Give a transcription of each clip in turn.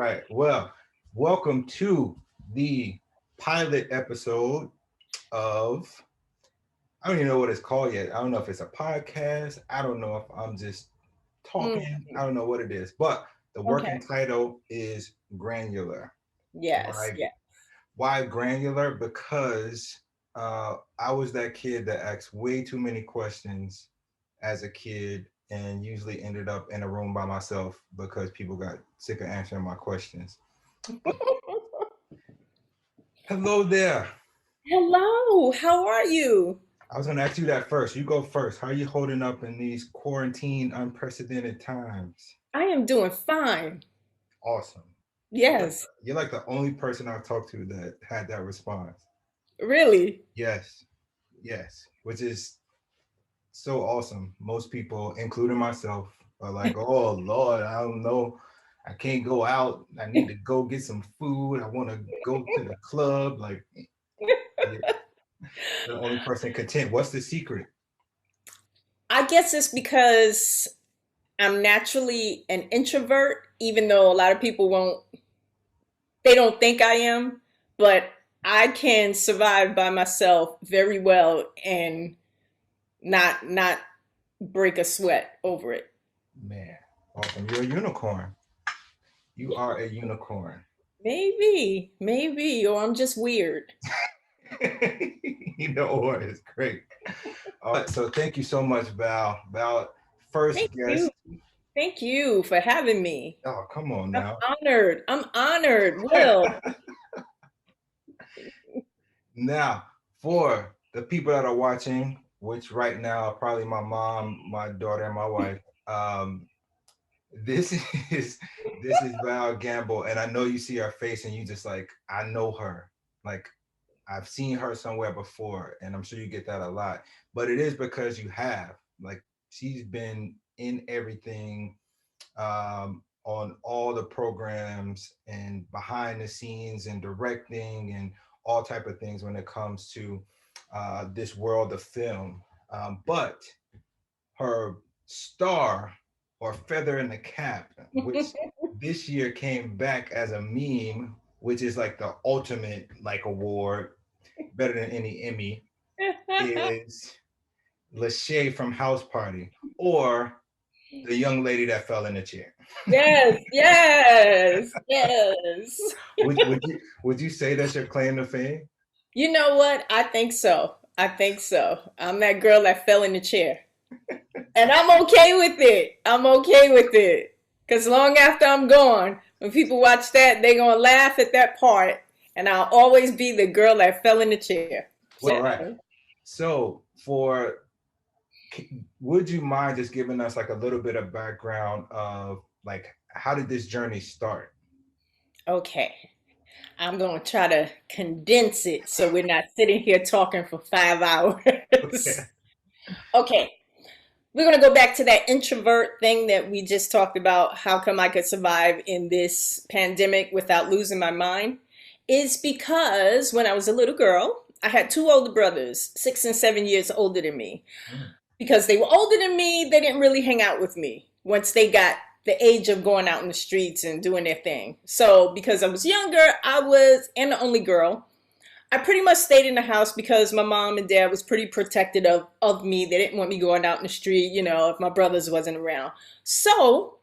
right. Well, welcome to the pilot episode of, I don't even know what it's called yet. I don't know if it's a podcast. I don't know if I'm just Mm, talking. I don't know what it is. But the working okay. title is Granular. Yes. Why Yeah. why granular? Because I was that kid that asked way too many questions as a kid and usually ended up in a room by myself because people got sick of answering my questions. But hello there. Hello. How are you? I was going to ask you that first. You go first. How are you holding up in these quarantine, unprecedented times? I am doing fine. Awesome. Yes. You're like the only person I've talked to that had that response. Really? Yes, yes, which is so awesome. Most people, including myself, are like, "Oh Lord, I don't know. I can't go out. I need to go get some food. I want to go to the club." Like, you're the only person content. What's the secret? I guess it's because I'm naturally an introvert, even though a lot of people they don't think I am, but I can survive by myself very well and not break a sweat over it. Man, awesome. You're a unicorn. You are a unicorn. Maybe, or I'm just weird. You know what? It's great. All right. So thank you so much, Val. Val, first Thank you. guest. Thank you for having me. Oh, come on I'm now. honored. I'm honored. Will. Now, for the people that are watching, which right now are probably my mom, my daughter, and my wife, this is this is Val Gamble, and I know you see her face, and you just like, I know her, like I've seen her somewhere before, and I'm sure you get that a lot. But it is because you have, like, she's been in everything, on all the programs and behind the scenes and directing and all type of things when it comes to this world of film. But her star or feather in the cap, which this year came back as a meme, which is like the ultimate like award, better than any Emmy, is Lachey from House Party, or the young lady that fell in the chair. Yes, yes, yes. Would you say that's your claim to fame? You know what? I think so. I think so. I'm that girl that fell in the chair. And I'm okay with it. I'm okay with it. Because long after I'm gone, when people watch that, they're going to laugh at that part. And I'll always be the girl that fell in the chair. Well, all So, right. So for would you mind just giving us like a little bit of background of like how did this journey start? okay. I'm going to try to condense it so we're not sitting here talking for 5 hours. Okay. Okay. We're going to go back to that introvert thing that we just talked about. How come I could survive in this pandemic without losing my mind? Is because when I was a little girl, I had two older brothers, 6 and 7 years older than me. Mm. Because they were older than me, they didn't really hang out with me once they got the age of going out in the streets and doing their thing. So because I was younger, I was, and the only girl, I pretty much stayed in the house because my mom and dad was pretty protective of me. They didn't want me going out in the street, if my brothers wasn't around. So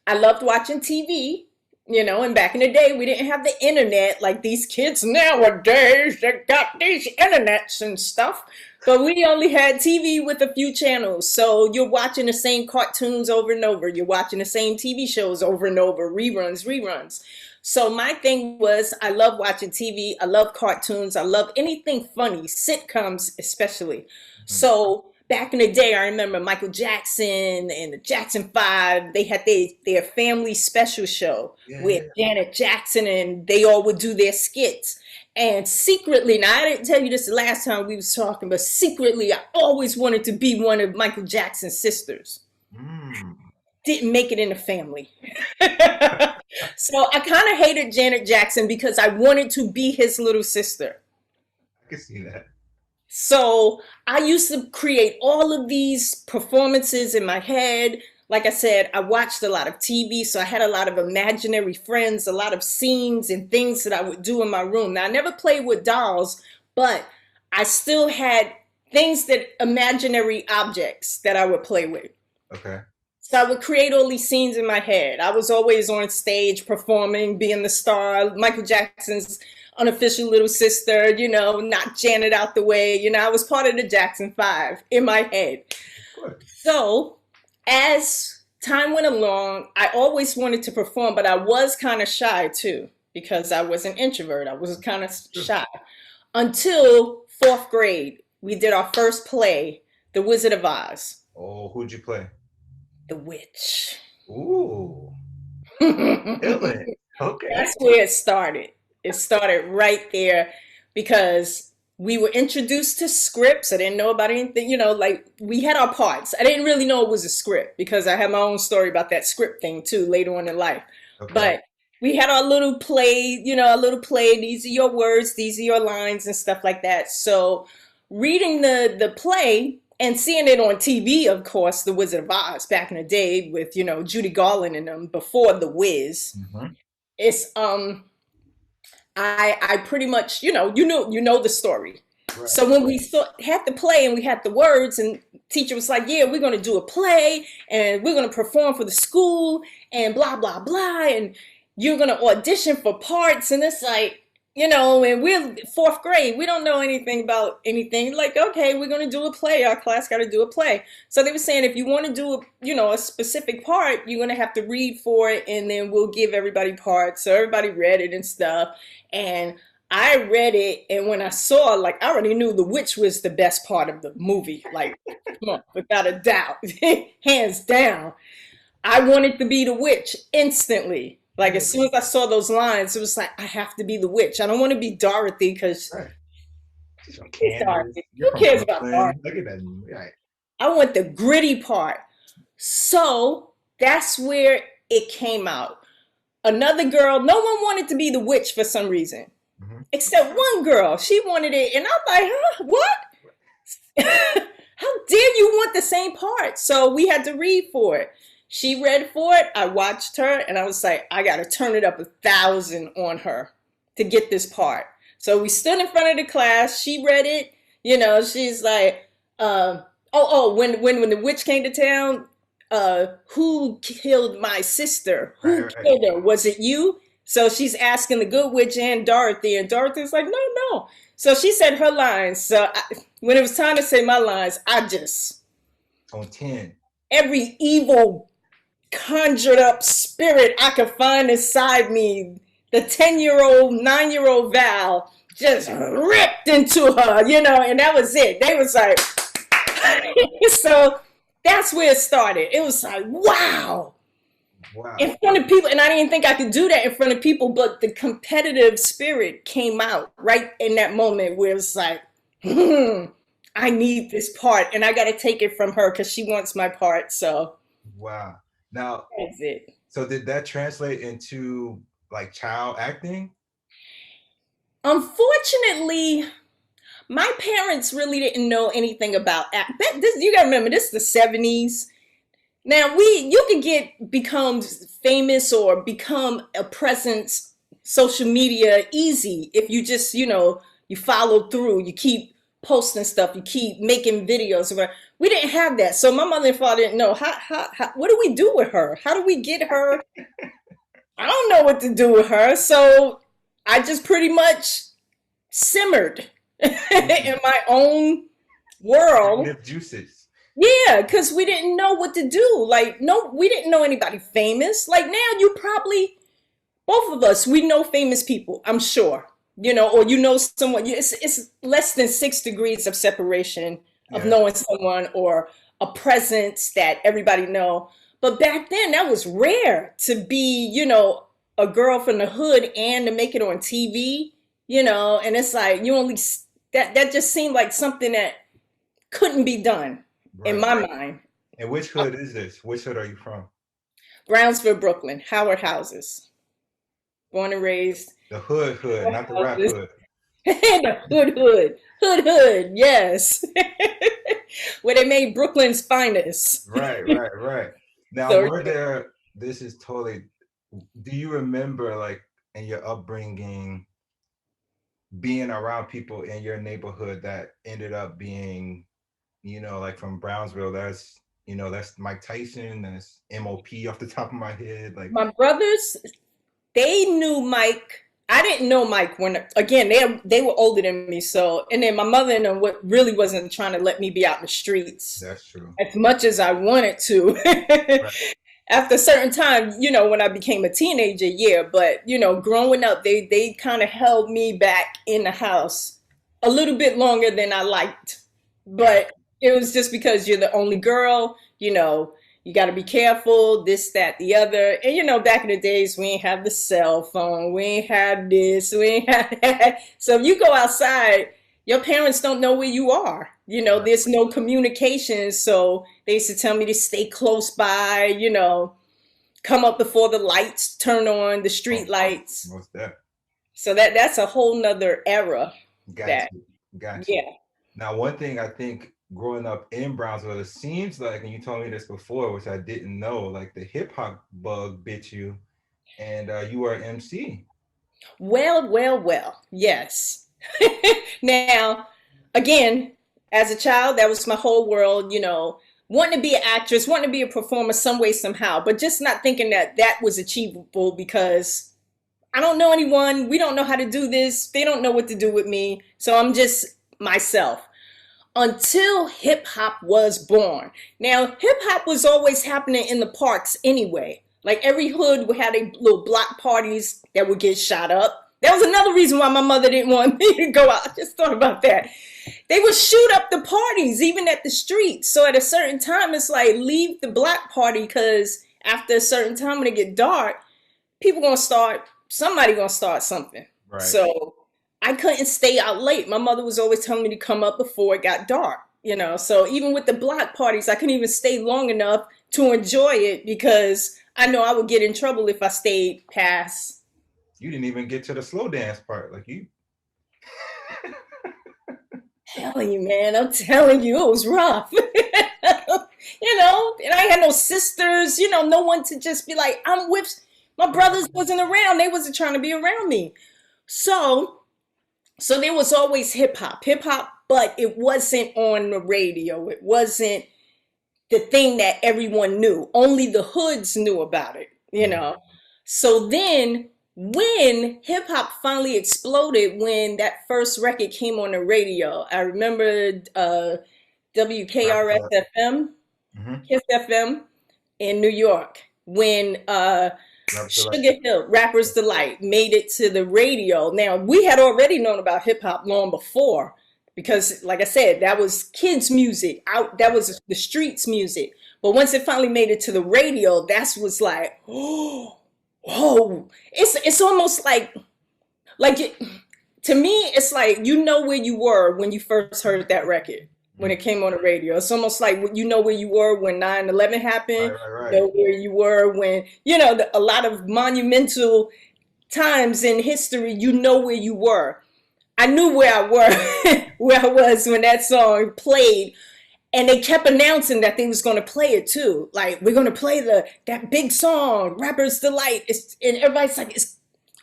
I loved watching TV, and back in the day we didn't have the internet like these kids nowadays that got these internets and stuff. But we only had TV with a few channels. So you're watching the same cartoons over and over. You're watching the same TV shows over and over, reruns. So my thing was I love watching TV. I love cartoons. I love anything funny, sitcoms especially. Mhm. So back in the day, I remember Michael Jackson and the Jackson Five. They had their family special show with Yeah. Janet Jackson, and they all would do their skits. And secretly, now I didn't tell you this the last time we was talking, but secretly, I always wanted to be one of Michael Jackson's sisters. Mm. Didn't make it in the family. So I kind of hated Janet Jackson because I wanted to be his little sister. I can see that. So I used to create all of these performances in my head. like I said, I watched a lot of TV, so I had a lot of imaginary friends, a lot of scenes and things that I would do in my room. Now, I never played with dolls, but I still had things that imaginary objects that I would play with. Okay. So I would create all these scenes in my head. I was always on stage performing, being the star, Michael Jackson's unofficial little sister, knock Janet out the way. I was part of the Jackson Five in my head. Good. So as time went along, I always wanted to perform, but I was kind of shy too because I was an introvert. I was kind of shy until fourth grade. We did our first play, The Wizard of Oz. Oh, who'd you play? The witch. Ooh. That's Dylan. Okay. where it started. It started right there because we were introduced to scripts. I didn't know about anything, like we had our parts. I didn't really know it was a script because I had my own story about that script thing too later on in life. Okay. But we had our little play, these are your words, these are your lines and stuff like that. So reading the play and seeing it on TV, of course, The Wizard of Oz back in the day with, Judy Garland and them before The Wiz. Mm-hmm. It's I pretty much, you know the story. Right. So when we had the play and we had the words and teacher was like, yeah, we're going to do a play and we're going to perform for the school and blah, blah, blah. And you're going to audition for parts. And it's like, and we're fourth grade. We don't know anything about anything. Like, okay, we're going to do a play. Our class got to do a play. So they were saying, if you want to do a specific part, you're going to have to read for it. And then we'll give everybody parts. So everybody read it and stuff. And I read it. And when I saw, like, I already knew the witch was the best part of the movie. Like, come on, without a doubt, hands down. I wanted to be the witch instantly. Like, as soon as I saw those lines, it was like, I have to be the witch. I don't want to be Dorothy because Dorothy. Who cares about Dorothy? Look at that. Right. I want the gritty part. So that's where it came out. Another girl, no one wanted to be the witch for some reason. Mm-hmm. Except one girl. She wanted it. And I'm like, huh? What? How dare you want the same part? So we had to read for it. She read for it. I watched her and I was like, I got to turn it up 1,000 on her to get this part. So we stood in front of the class. She read it. She's like, when the witch came to town, who killed my sister? Who killed her? Was it you? So she's asking the good witch and Dorothy's like, no. So she said her lines. So when it was time to say my lines, I just on 10. Every evil conjured up spirit I could find inside me, the 10-year-old, 9-year-old Val just ripped into her, and that was it. They was like, so that's where it started. It was like, wow. In front of people, and I didn't think I could do that in front of people, but the competitive spirit came out right in that moment where it's like, I need this part, and I got to take it from her because she wants my part. So, wow. Now, that's it. So did that translate into like child acting? Unfortunately, my parents really didn't know anything about act. You gotta remember, this is the 70s. Now you can become famous or become a presence social media easy if you just you follow through, you keep posting stuff, you keep making videos. We didn't have that, so my mother and father didn't know how what do we do with her? How do we get her? I don't know what to do with her, so I just pretty much simmered in my own world. Juices. Yeah, because we didn't know what to do. Like, no, we didn't know anybody famous. Like now, you probably, both of us, we know famous people, I'm sure. Or someone. It's less than 6 degrees of separation of knowing someone or a presence that everybody know. But back then, that was rare to be, a girl from the hood and to make it on TV, and it's like that just seemed like something that couldn't be done in my mind. And which hood is this? Which hood are you from? Brownsville, Brooklyn, Howard Houses. Born and raised. The hood, not the rap hood. The hood, yes. Where they made Brooklyn's finest. Right. Now, So were there, this is totally, do you remember like in your upbringing being around people in your neighborhood that ended up being, like from Brownsville, that's Mike Tyson, that's MOP off the top of my head. Like, my brothers, they knew Mike. I didn't know Mike when again they were older than me. So and then my mother and them what really wasn't trying to let me be out in the streets that's true. as much as I wanted to. Right. After a certain time, when I became a teenager, yeah. But growing up, they kind of held me back in the house a little bit longer than I liked. Got But it was just because you're the only girl, you got to be careful, this, that, the other. And back in the days, we ain't have the cell phone, we ain't have this, we ain't have that. So if you go outside, your parents don't know where you are. right. There's no communication. So they used to tell me to stay close by, come up before the lights turn on, the Oh, street lights. most that. So that's a whole nother era Got that, you. Got you. yeah. Now, one thing I think growing up in Brownsville, it seems like, and you told me this before, which I didn't know, like the hip hop bug bit you, and you were an MC. Well, well, well. Yes. Now, again, as a child, that was my whole world, wanting to be an actress, wanting to be a performer some way, somehow, but just not thinking that that was achievable because I don't know anyone. We don't know how to do this. They don't know what to do with me. So I'm just myself. Until hip hop was born. Now, hip hop was always happening in the parks anyway. Like every hood would have a little block parties that would get shot up. That was another reason why my mother didn't want me to go out. I just thought about that. They would shoot up the parties, even at the streets. So at a certain time, it's like leave the block party because after a certain time when it get dark, people gonna start. Somebody gonna start something. Right. So I couldn't stay out late. My mother was always telling me to come up before it got dark. So even with the block parties, I couldn't even stay long enough to enjoy it because I know I would get in trouble if I stayed past. You didn't even get to the slow dance part. Like you, Telling you, man, I'm telling you, it was rough. And I had no sisters, no one to just be like, I'm with. My brothers wasn't around. They wasn't trying to be around me. So there was always hip hop, but it wasn't on the radio. It wasn't the thing that everyone knew. Only the hoods knew about it. So then when hip hop finally exploded, when that first record came on the radio, I remember WKRS FM, mm-hmm. Kiss FM in New York, when Sugar Hill, Rapper's Delight, made it to the radio. Now, we had already known about hip hop long before because, like I said, that was kids' music. That was the streets' music. But once it finally made it to the radio, that's what's like, oh, whoa. It's almost to me, it's like you know where you were when you first heard that record. When it came on the radio, it's almost like where you were when 9/11 happened. Right. You know where you were when a lot of monumental times in history. You know where you were. I knew where I were, where I was when that song played, and they kept announcing that they was going to play it too. Like we're going to play that big song, "Rapper's Delight," and everybody's like, "It's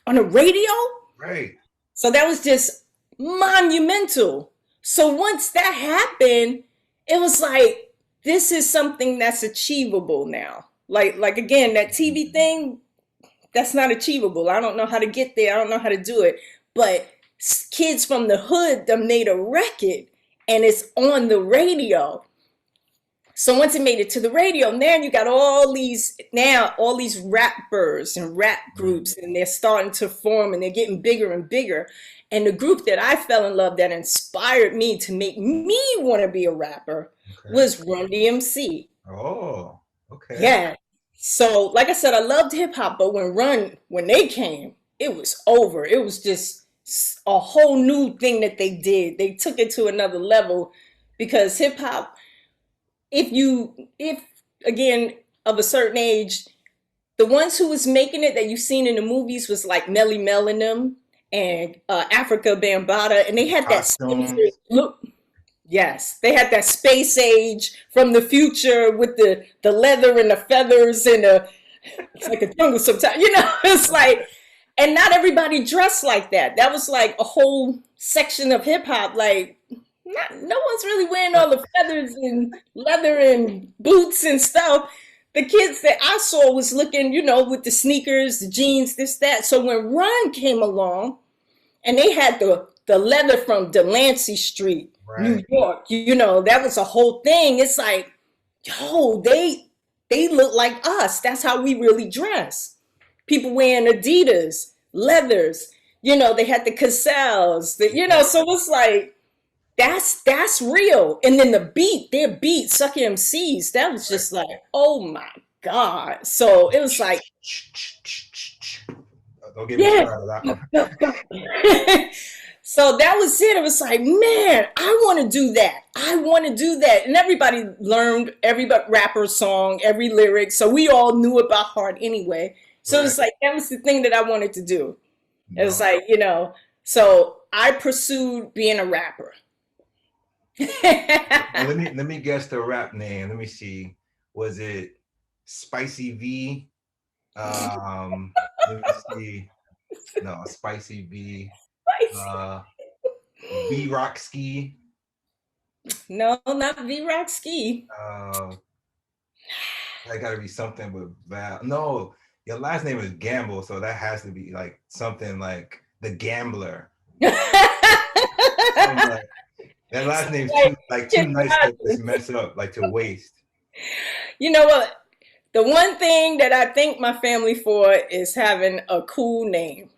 on the radio." Right. So that was just monumental. So once that happened, it was like, this is something that's achievable now. Like again, that TV thing, that's not achievable. I don't know how to get there. I don't know how to do it. But kids from the hood that made a record and it's on the radio. So once it made it to the radio, now you got all these rappers and rap groups, and they're starting to form and they're getting bigger and bigger. And the group that I fell in love that inspired me to make me want to be a rapper was Run DMC. Oh, okay. Yeah. So like I said, I loved hip hop, but when they came, it was over. It was just a whole new thing that they did. They took it to another level because hip hop, if again of a certain age, the ones who was making it that you've seen in the movies was like Melly Mel and them and Africa Bambaataa, and they had that sinister look. Yes, they had that space age from the future with the leather and the feathers and the it's like a jungle sometimes, you know. It's like, and not everybody dressed like that. That was like a whole section of hip hop. Like, no one's really wearing all the feathers and leather and boots and stuff. The kids that I saw was looking, you know, with the sneakers, the jeans, this, that. So when Run came along, and they had the leather from Delancey Street, New Right. York. You know, that was a whole thing. It's like, yo, they look like us. That's how we really dress. People wearing Adidas, leathers. You know, they had the Cassels. You know, so it's like that's real. And then the beat, their beat, Sucker MCs, that was Right. just like, oh my God. So it was like, Don't get me yeah. started on that one. So that was it. It was like, man, I want to do that. I want to do that. And everybody learned every rapper song, every lyric. So we all knew it by heart anyway. So Right. it's like, that was the thing that I wanted to do. It was No. like, you know, so I pursued being a rapper. Well, let me guess the rap name. Let me see. Was it Spicy V? Let me see. No, Spicy V. Uh, V Rock Ski. No, not V-Rock Ski. Uh, that got to be something with Val. No, your last name is Gamble, so that has to be like something like the Gambler. Something like, that last name's too nice to just mess up, like to waste. You know what? The one thing that I thank my family for is having a cool name.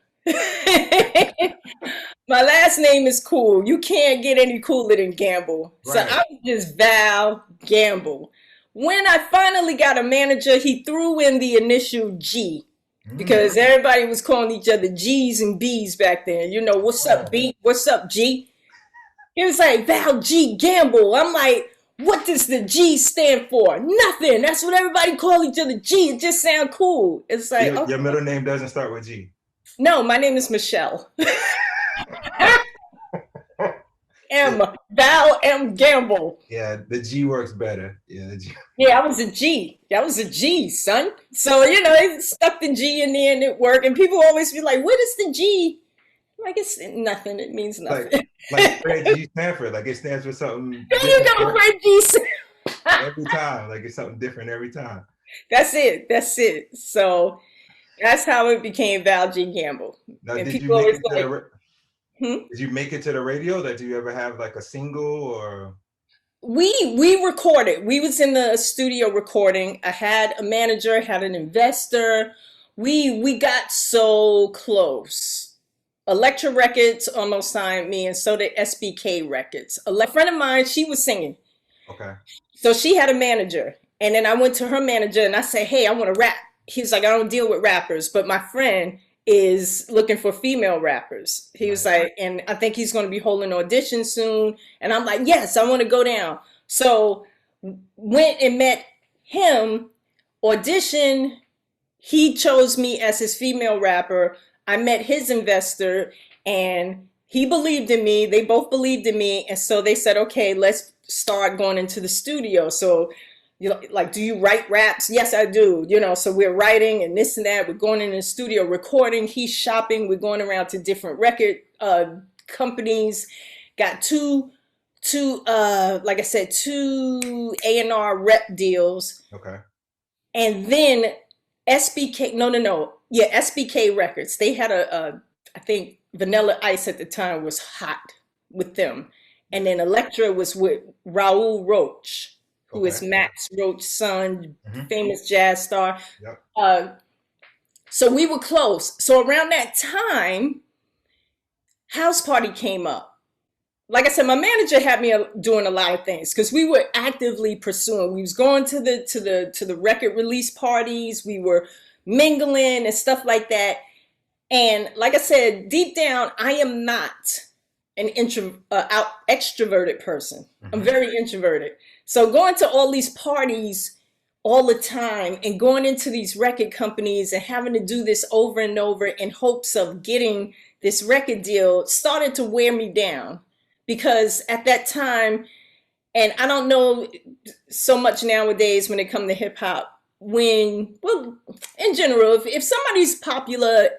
My last name is cool. You can't get any cooler than Gamble. So Right. I was just Val Gamble. When I finally got a manager, he threw in the initial G Mm. because everybody was calling each other G's and B's back then. You know, what's up, B? What's up, G? He was like, Val G Gamble. I'm like, what does the G stand for? Nothing. That's what everybody call each other G. It just sounds cool. It's like, Your okay. middle name doesn't start with G. No, my name is Michelle. M. Val M. Gamble. Yeah, the G works better. Yeah, the G. Yeah, I was a G. That was a G, son. So, you know, they stuck the G in there and it worked. And people always be like, what is the G? Like, it's nothing. It means Like nothing. like Fred G. Stanford. Like it stands for something There you different go, Fred G. every time. Like it's something different every time. That's it. That's it. So that's how it became Val G. Gamble. Now, And did you people make always it to like, the hmm? did you make it to the radio? Did you ever have like a single or We recorded. We was in the studio recording. I had a manager, had an investor. We got so close. Elektra Records almost signed me, and so did SBK Records. A friend of mine, she was singing. okay? So she had a manager. And then I went to her manager and I said, hey, I want to rap. He's like, I don't deal with rappers, but my friend is looking for female rappers. He was Right. like, and I think he's going to be holding auditions soon. And I'm like, yes, I want to go down. So went and met him, auditioned. He chose me as his female rapper. I met his investor and he believed in me. They both believed in me. And so they said, okay, let's start going into the studio. So, you know, like, do you write raps? Yes, I do. You know, so we're writing and this and that. We're going in the studio, recording. He's shopping. We're going around to different record companies. Got two like I said, two A&R rep deals. Okay. And then SBK, no. Yeah, SBK Records. They had I think Vanilla Ice at the time was hot with them. And then Elektra was with Raul Roach, who is Okay. Max Roach's son, Hmm. famous jazz star. Yep. So we were close. So around that time, House Party came up. Like I said, my manager had me doing a lot of things because we were actively pursuing. We was going to the record release parties. We were mingling and stuff like that. And like I said, deep down, I am not an extroverted person. I'm Hmm. very introverted. So going to all these parties all the time and going into these record companies and having to do this over and over in hopes of getting this record deal started to wear me down. Because at that time, And I don't know so much nowadays when it comes to hip hop. When, well, in general, if somebody's popular,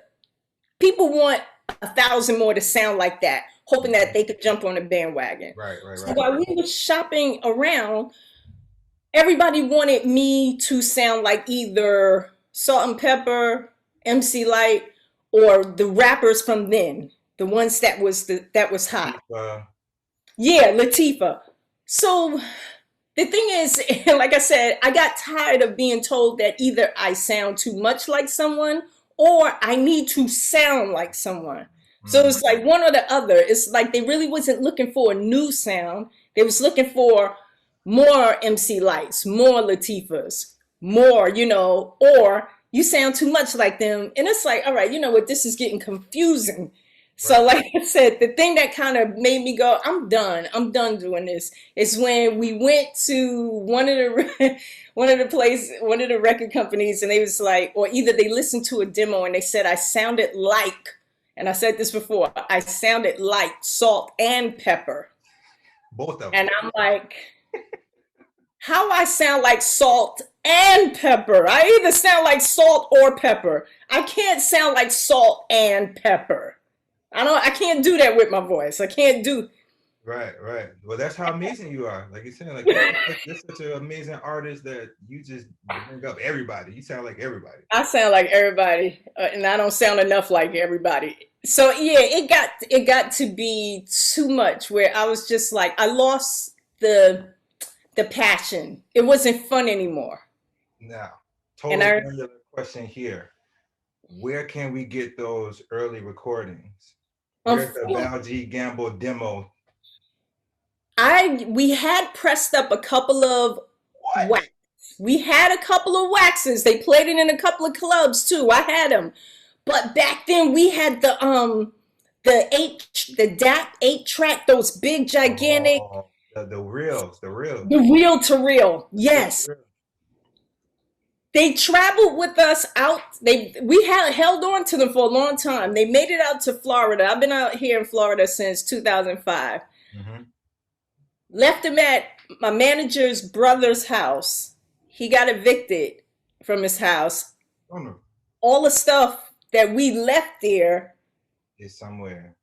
people want 1,000 more to sound like that, hoping that Mhm. they could jump on the bandwagon. Right, right, So right. while we were shopping around, everybody wanted me to sound like either Salt and Pepper, MC Light, or the rappers from then, the ones that was hot. Uh, Yeah, Latifah. So the thing is, like I said, I got tired of being told that either I sound too much like someone or I need to sound like someone. So mm, it's like one or the other. It's like they really wasn't looking for a new sound. They was looking for more MC Lights, more Latifahs, more, or you sound too much like them. And it's like, all right, you know what? This is getting confusing. So, right. like I said, the thing that kind of made me go, I'm done. I'm done doing this. Is when we went to one of the record companies, and they was like, or either they listened to a demo and they said I sounded like, and I said this before, I sounded like Salt and Pepper, Both of them. and I'm like, how I sound like Salt and Pepper? I either sound like Salt or Pepper. I can't sound like Salt and Pepper. I can't do that with my voice. I can't do. Right, right. Well, that's how amazing you are. Like you're saying, like you're such an amazing artist that you just bring up everybody. You sound like everybody. I sound like everybody, and I don't sound enough like everybody. So yeah, it got to be too much where I was just like I lost the passion. It wasn't fun anymore. Now, And totally regular question here. Where can we get those early recordings? Where's the um, Val G Gamble demo? we had pressed up a couple of What? wax. We had a couple of waxes. They played it in a couple of clubs too. I had them. But back then we had the DAP 8 track, those big gigantic, Oh, the reels, the reels. the reel to reel. Reel to Yes. reel. They traveled with us out. We had held on to them for a long time. They made it out to Florida. I've been out here in Florida since 2005. Mm-hmm. Left him at my manager's brother's house. He got evicted from his house. Oh no, All the stuff that we left there, it's somewhere.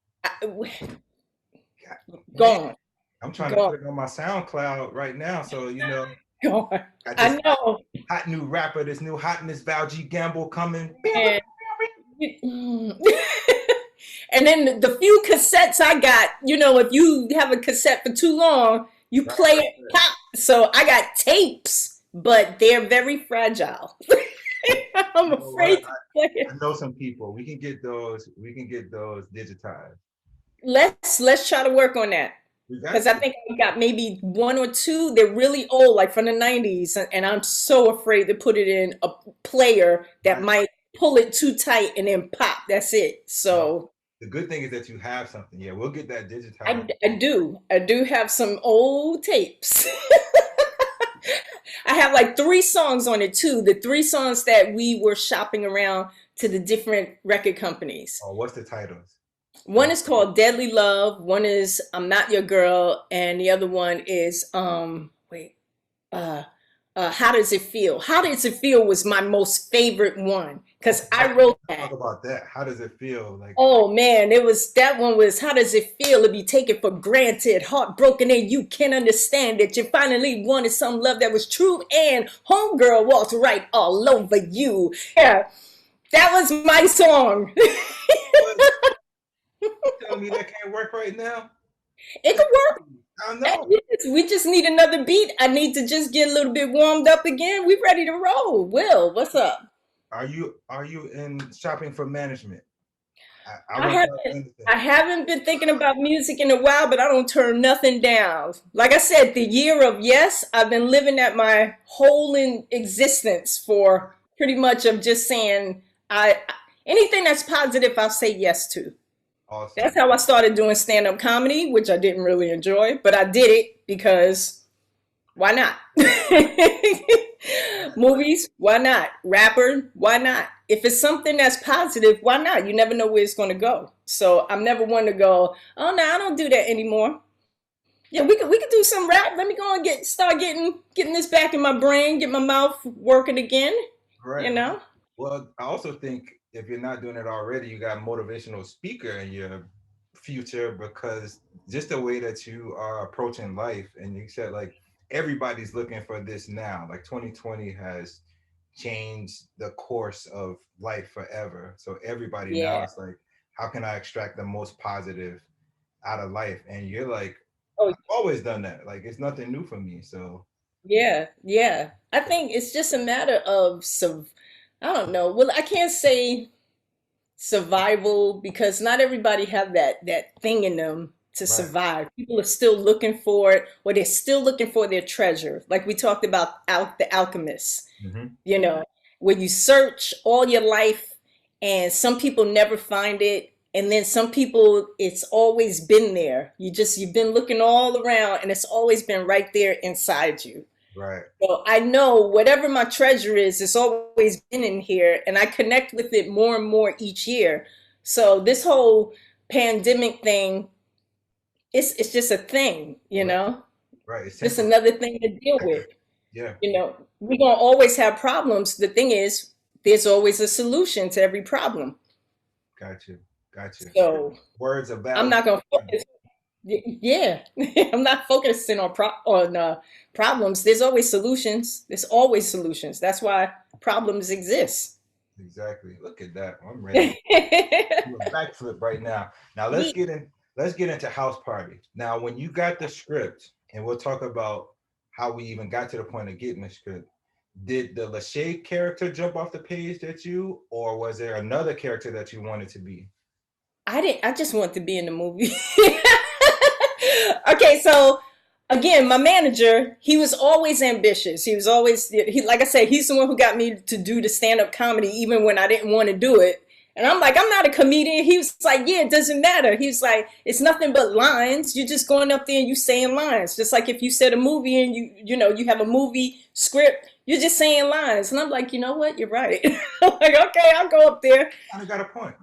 God, man, gone, I'm trying to gone, put it on my SoundCloud right now. So gone. I I just know. hot new rapper, this new hotness, Val G Gamble coming. And, and then the few cassettes I got, if you have a cassette for too long, you Right, play right, it right. pop. So I got tapes, but they're very fragile. I'm You know what? afraid to play it. I know some people. We can get those. We can get those digitized. Let's try to work on that. We got Because I to. think we got maybe one or two. They're really old, like from the 90s. And I'm so afraid to put it in a player that Right. might pull it too tight and then pop. That's it. No. So The good thing is that you have something. Yeah, we'll get that digitized. I do. I do have some old tapes. I have like 3 songs on it too. The 3 songs that we were shopping around to the different record companies. Oh, what's the titles? One is called Deadly Love, one is I'm Not Your Girl, and the other one is uh How Does It Feel? How Does It Feel was my most favorite one because Okay, I wrote talk that. about that. How does it feel? Like, Oh man, that one was how does it feel to be taken for granted, heartbroken, and you can't understand it. You finally wanted some love that was true, and homegirl walks right all over you. Yeah, that was my song. what? You tell me that can't work right now? It could work. I know. We just need another beat. I need to just get a little bit warmed up again. We ready to roll. Will, what's up? Are you in shopping for management? I I won't tell you haven't anything. I haven't been thinking about music in a while, but I don't turn nothing down. Like I said, the year of yes, I've been living at my whole in existence for pretty much of just saying I anything that's positive I'll say yes to. That's Awesome. how I started doing stand-up comedy, which I didn't really enjoy, but I did it because why not? Right, right. Movies, why not? Rapper, why not? If it's something that's positive, why not? You never know where it's going to go. So I'm never one to go, oh no, I don't do that anymore. Yeah, we could do some rap. Let me go and start getting this back in my brain, get my mouth working again. Right, You right. know? Well, I also think if you're not doing it already, you got motivational speaker in your future because just the way that you are approaching life, and you said like everybody's looking for this now. Like 2020 has changed the course of life forever. So everybody now Yeah. is like, how can I extract the most positive out of life? And you're like, Oh, I've always done that. Like it's nothing new for me. So yeah, yeah. I think it's just a matter of I don't know. Well, I can't say survival because not everybody have that thing in them to right. survive. People are still looking for it, or they're still looking for their treasure. Like we talked about the alchemists, Hmm. you know, where you search all your life and some people never find it. And then some people, it's always been there. You've been looking all around and it's always been right there inside you. Right. So I know whatever my treasure is, it's always been in here, and I connect with it more and more each year. So this whole pandemic thing, it's just a thing, you Right. know? Right. It's Just temporary. another thing to deal with. Yeah. You know, we're gonna always have problems. The thing is, there's always a solution to every problem. Got you. Got you. So Words of I'm not gonna validation. focus. Yeah, I'm not focusing on problems. There's always solutions. There's always solutions. That's why problems exist. Exactly. Look at that. I'm ready to do a backflip right now. Now let's We get in. Let's get into House Party. Now, when you got the script, and we'll talk about how we even got to the point of getting the script. Did the Lachey character jump off the page at you, or was there another character that you wanted to be? I didn't. I just want to be in the movie. Okay, so again, my manager, he was always ambitious. He was always like I said, he's the one who got me to do the stand up comedy even when I didn't want to do it. And I'm like, I'm not a comedian. He was like, yeah, it doesn't matter. He was like, it's nothing but lines. You're just going up there and you saying lines. Just like if you said a movie and you have a movie script, you're just saying lines. And I'm like, you know what? You're right. I'm like, okay, I'll go up there. Kind of got a point.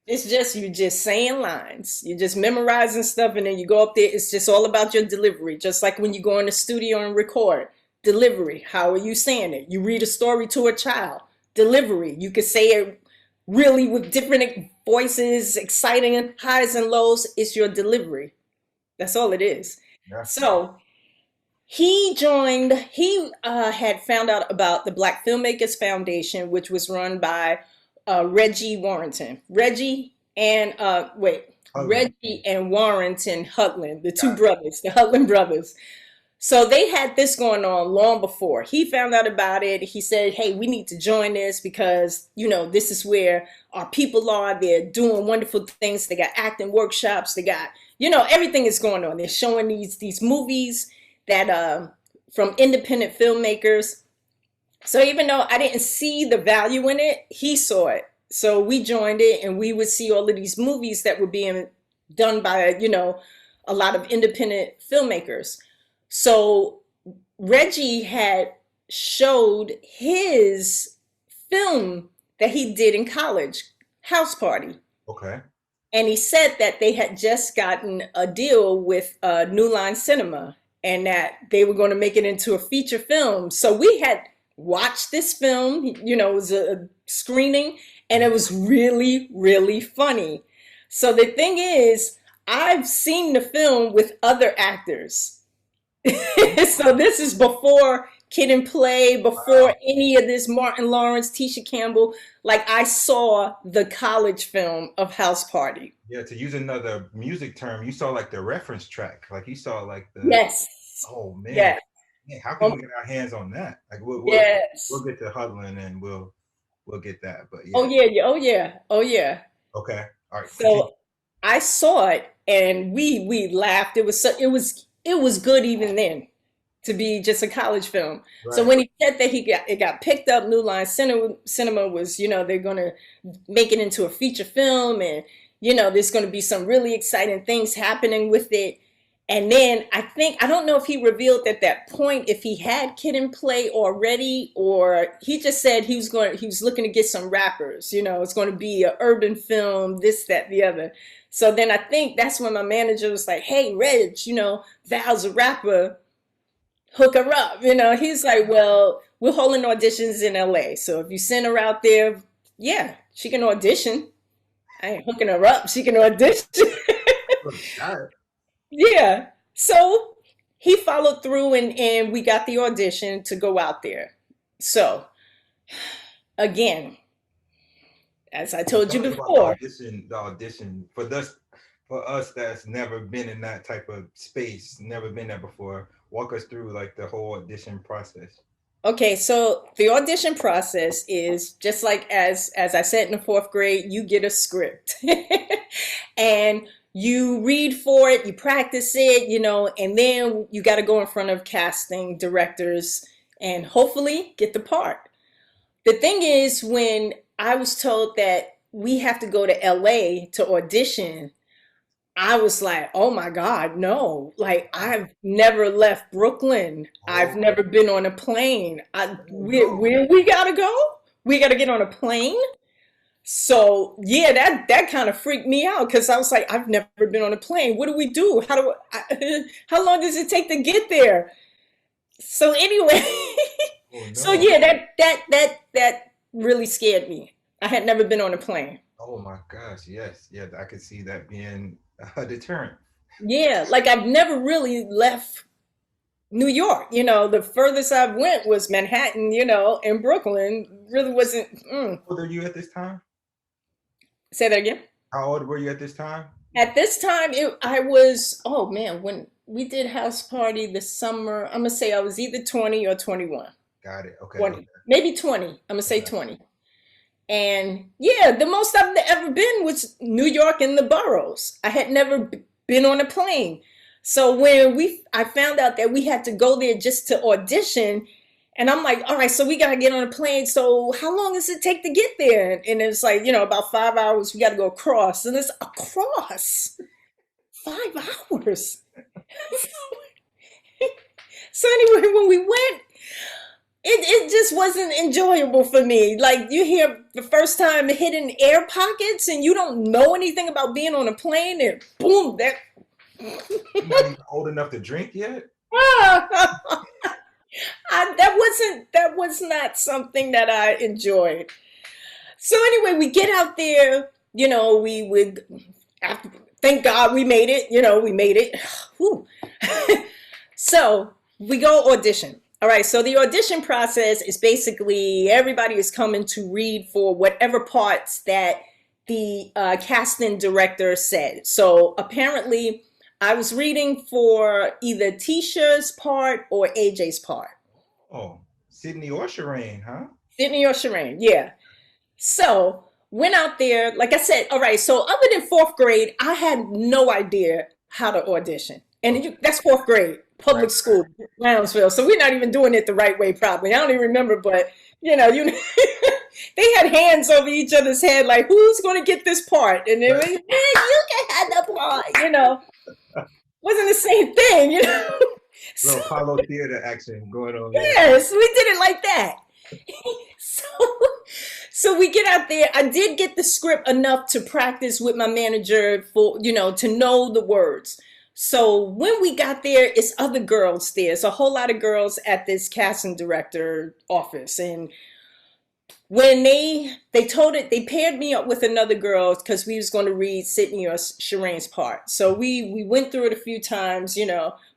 It's just you just saying lines. You're just memorizing stuff and then you go up there. It's just all about your delivery. Just like when you go in the studio and record. Delivery. How are you saying it? You read a story to a child. Delivery. You could say it really with different voices, exciting highs and lows. It's your delivery. That's all it is. Yeah. So he had found out about the Black Filmmakers Foundation, which was run by Reggie Warrington. Husband. Reggie and Warrington Hudlin, the two Got brothers, the Hudlin brothers. So they had this going on long before. He found out about it. He said, hey, we need to join this because, this is where our people are. They're doing wonderful things. They got acting workshops. They got, everything is going on. They're showing these movies that from independent filmmakers. So even though I didn't see the value in it, he saw it. So we joined it and we would see all of these movies that were being done by, a lot of independent filmmakers. So Reggie had showed his film that he did in college, House Party. okay. And he said that they had just gotten a deal with New Line Cinema and that they were going to make it into a feature film. So we had watched this film, it was a screening, and it was really, really funny. So the thing is, I've seen the film with other actors. So this is before Kid and Play, before Wow. any of this Martin Lawrence, Tisha Campbell. Like I saw the college film of House Party. Yeah. To use another music term, you saw like the reference track. Like you saw like the. Yes. Oh man. Yes. Man, how can Um, we get our hands on that? Like we'll yes. get to huddling and we'll get that. But Oh yeah. yeah, yeah. Oh yeah. Oh yeah. Okay. All right. Continue. So I saw it and we laughed. It was good even then to be just a college film. So Right. when he said that it got picked up, New Line Cinema was, they're gonna make it into a feature film and there's gonna be some really exciting things happening with it. And then I think, I don't know if he revealed at that point if he had Kid and Play already, or he just said he was looking to get some rappers, it's going to be an urban film, this, that, the other. So then I think that's when my manager was like, hey, Reg, Val's a rapper, hook her up. He's like, well, we're holding auditions in LA. So if you send her out there, yeah, she can audition. I ain't hooking her up. She can audition. Oh, God. Yeah. So he followed through and we got the audition to go out there. So again, as I So told you tell me about before, the audition for us that's never been in that type of space, never been there before. Walk us through like the whole audition process. okay, so the audition process is just like as I said in the fourth grade, you get a script. And you read for it, you practice it, and then you got to go in front of casting directors and hopefully get the part. The thing is, when I was told that we have to go to LA to audition, I was like, oh my God, no. Like, I've never left Brooklyn. I've Oh, never been on a plane. oh no. Where we gotta go? We gotta get on a plane? So yeah, that kind of freaked me out because I was like, I've never been on a plane. What do we do? How long does it take to get there? So anyway, Oh so no. yeah, that really scared me. I had never been on a plane. Oh my gosh. Yes. Yeah, I could see that being a deterrent. Yeah, like I've never really left New York. The furthest I went was Manhattan, and Brooklyn really wasn't. How old are you at this time? Say that again. How old were you at this time? At this time, I was, oh man, when we did house party this summer, I'm gonna say I was either 20 or 21. Got it. Okay. 20, Okay. maybe 20. I'm gonna say Okay. 20. And yeah, the most I've ever been was New York and the boroughs. I had never been on a plane. So when I found out that we had to go there just to audition, and I'm like, all right, so we gotta get on a plane. So how long does it take to get there? And it's like, about 5 hours. We gotta go across, and it's across 5 hours. So anyway, when we went, it just wasn't enjoyable for me. Like you hear the first time hitting air pockets and you don't know anything about being on a plane and boom, that You're not even old enough to drink yet? that was not something that I enjoyed. So anyway, we get out there, we would after, thank God we made it, we made it. Whew. So we go audition. All right, so the audition process is basically everybody is coming to read for whatever parts that the casting director said. So apparently, I was reading for either Tisha's part or AJ's part. Oh, Sydney or Shireen, huh? Sydney or Shireen, yeah. So went out there, like I said, all right, so other than fourth grade, I had no idea how to audition. And Okay. that's fourth grade, Right. public school, Brownsville. So we're not even doing it the right way, probably. I don't even remember, but you they had hands over each other's head, like, who's going to get this part? And they were, Right. hey, you can have the part. Wasn't the same thing. So, Little Apollo theater action going on there. yes, we did it like that. So, so we get out there. I did get the script enough to practice with my manager for, to know the words. So when we got there, it's other girls there. It's a whole lot of girls at this casting director office. And when they told it, they paired me up with another girl because we was going to read Sydney or Shireen's part. So we went through it a few times,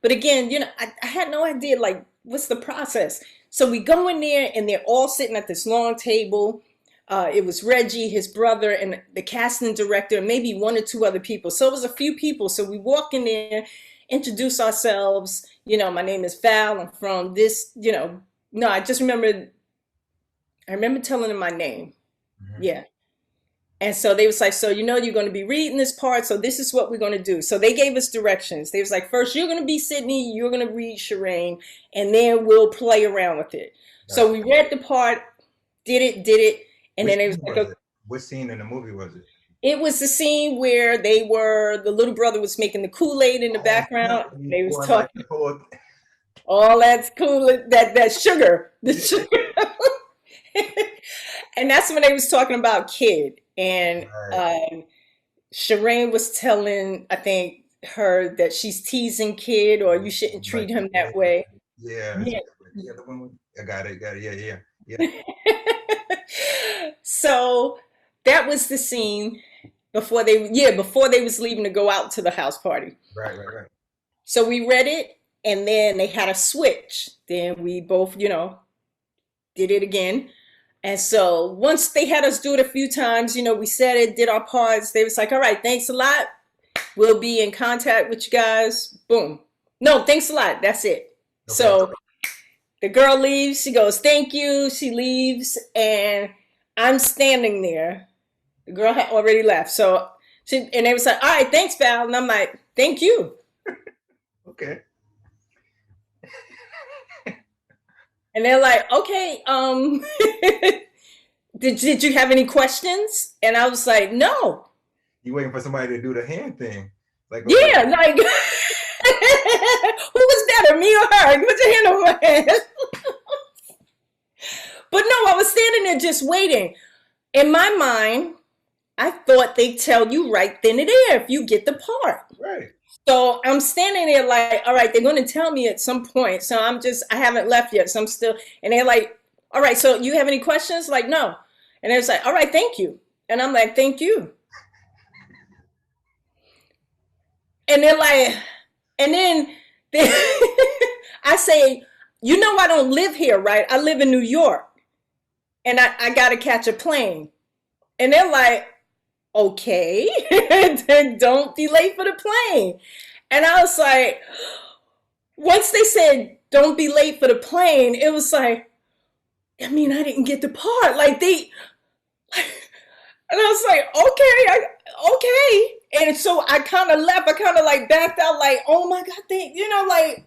But again, I had no idea like what's the process. So we go in there and they're all sitting at this long table. It was Reggie, his brother, and the casting director, and maybe one or two other people. So it was a few people. So we walk in there, introduce ourselves. My name is Val. I'm from this. No, I remember telling them my name. Mhm. Yeah. And so they was like, so you're going to be reading this part, so this is what we're going to do. So they gave us directions. They was like, first you're going to be Sydney, you're going to read Shireen, and then we'll play around with it. So Gotcha. we read the part, did it, and Which then it was scene like, was it? What scene in the movie was it? It was the scene where the little brother was making the Kool-Aid in the Oh, snap. background. You They was pouring like talking the whole. all that's cool, that sugar, the Yeah. sugar. And that's when they was talking about Kid. And Right. Shireen was telling, I think, her that she's teasing Kid or you shouldn't treat Like, him yeah, that way. yeah. Yeah. Yeah, the one. I got it. Got it. Yeah, yeah, yeah. So that was the scene before they was leaving to go out to the house party. Right, right, right. So we read it and then they had a switch. Then we both, did it again. And so once they had us do it a few times, we said it, did our parts. They was like, all right, thanks a lot. We'll be in contact with you guys. Boom. No, thanks a lot. That's it. Okay. So the girl leaves. She goes, thank you. She leaves. And I'm standing there. The girl had already left. And they was like, all right, thanks, Val. And I'm like, thank you. Okay. And they're like, okay, did you have any questions? And I was like, no. You waiting for somebody to do the hand thing? Like, okay. Yeah, like who was better, me or her? Put your hand on my head. But no, I was standing there just waiting. In my mind, I thought they'd tell you right then and there if you get the part. Right. So I'm standing there like, all right, they're going to tell me at some point. So I haven't left yet. So I'm still, and they're like, all right, so you have any questions? Like, no. And it's like, all right, thank you. And I'm like, thank you. And they're like, and then I say, I don't live here, right? I live in New York and I got to catch a plane. And they're like, okay, then don't be late for the plane. And I was like, once they said, don't be late for the plane, it was like, I mean, I didn't get the part. Like and I was like, okay. And so I kind of left. I kind of like backed out, like, oh my God, like,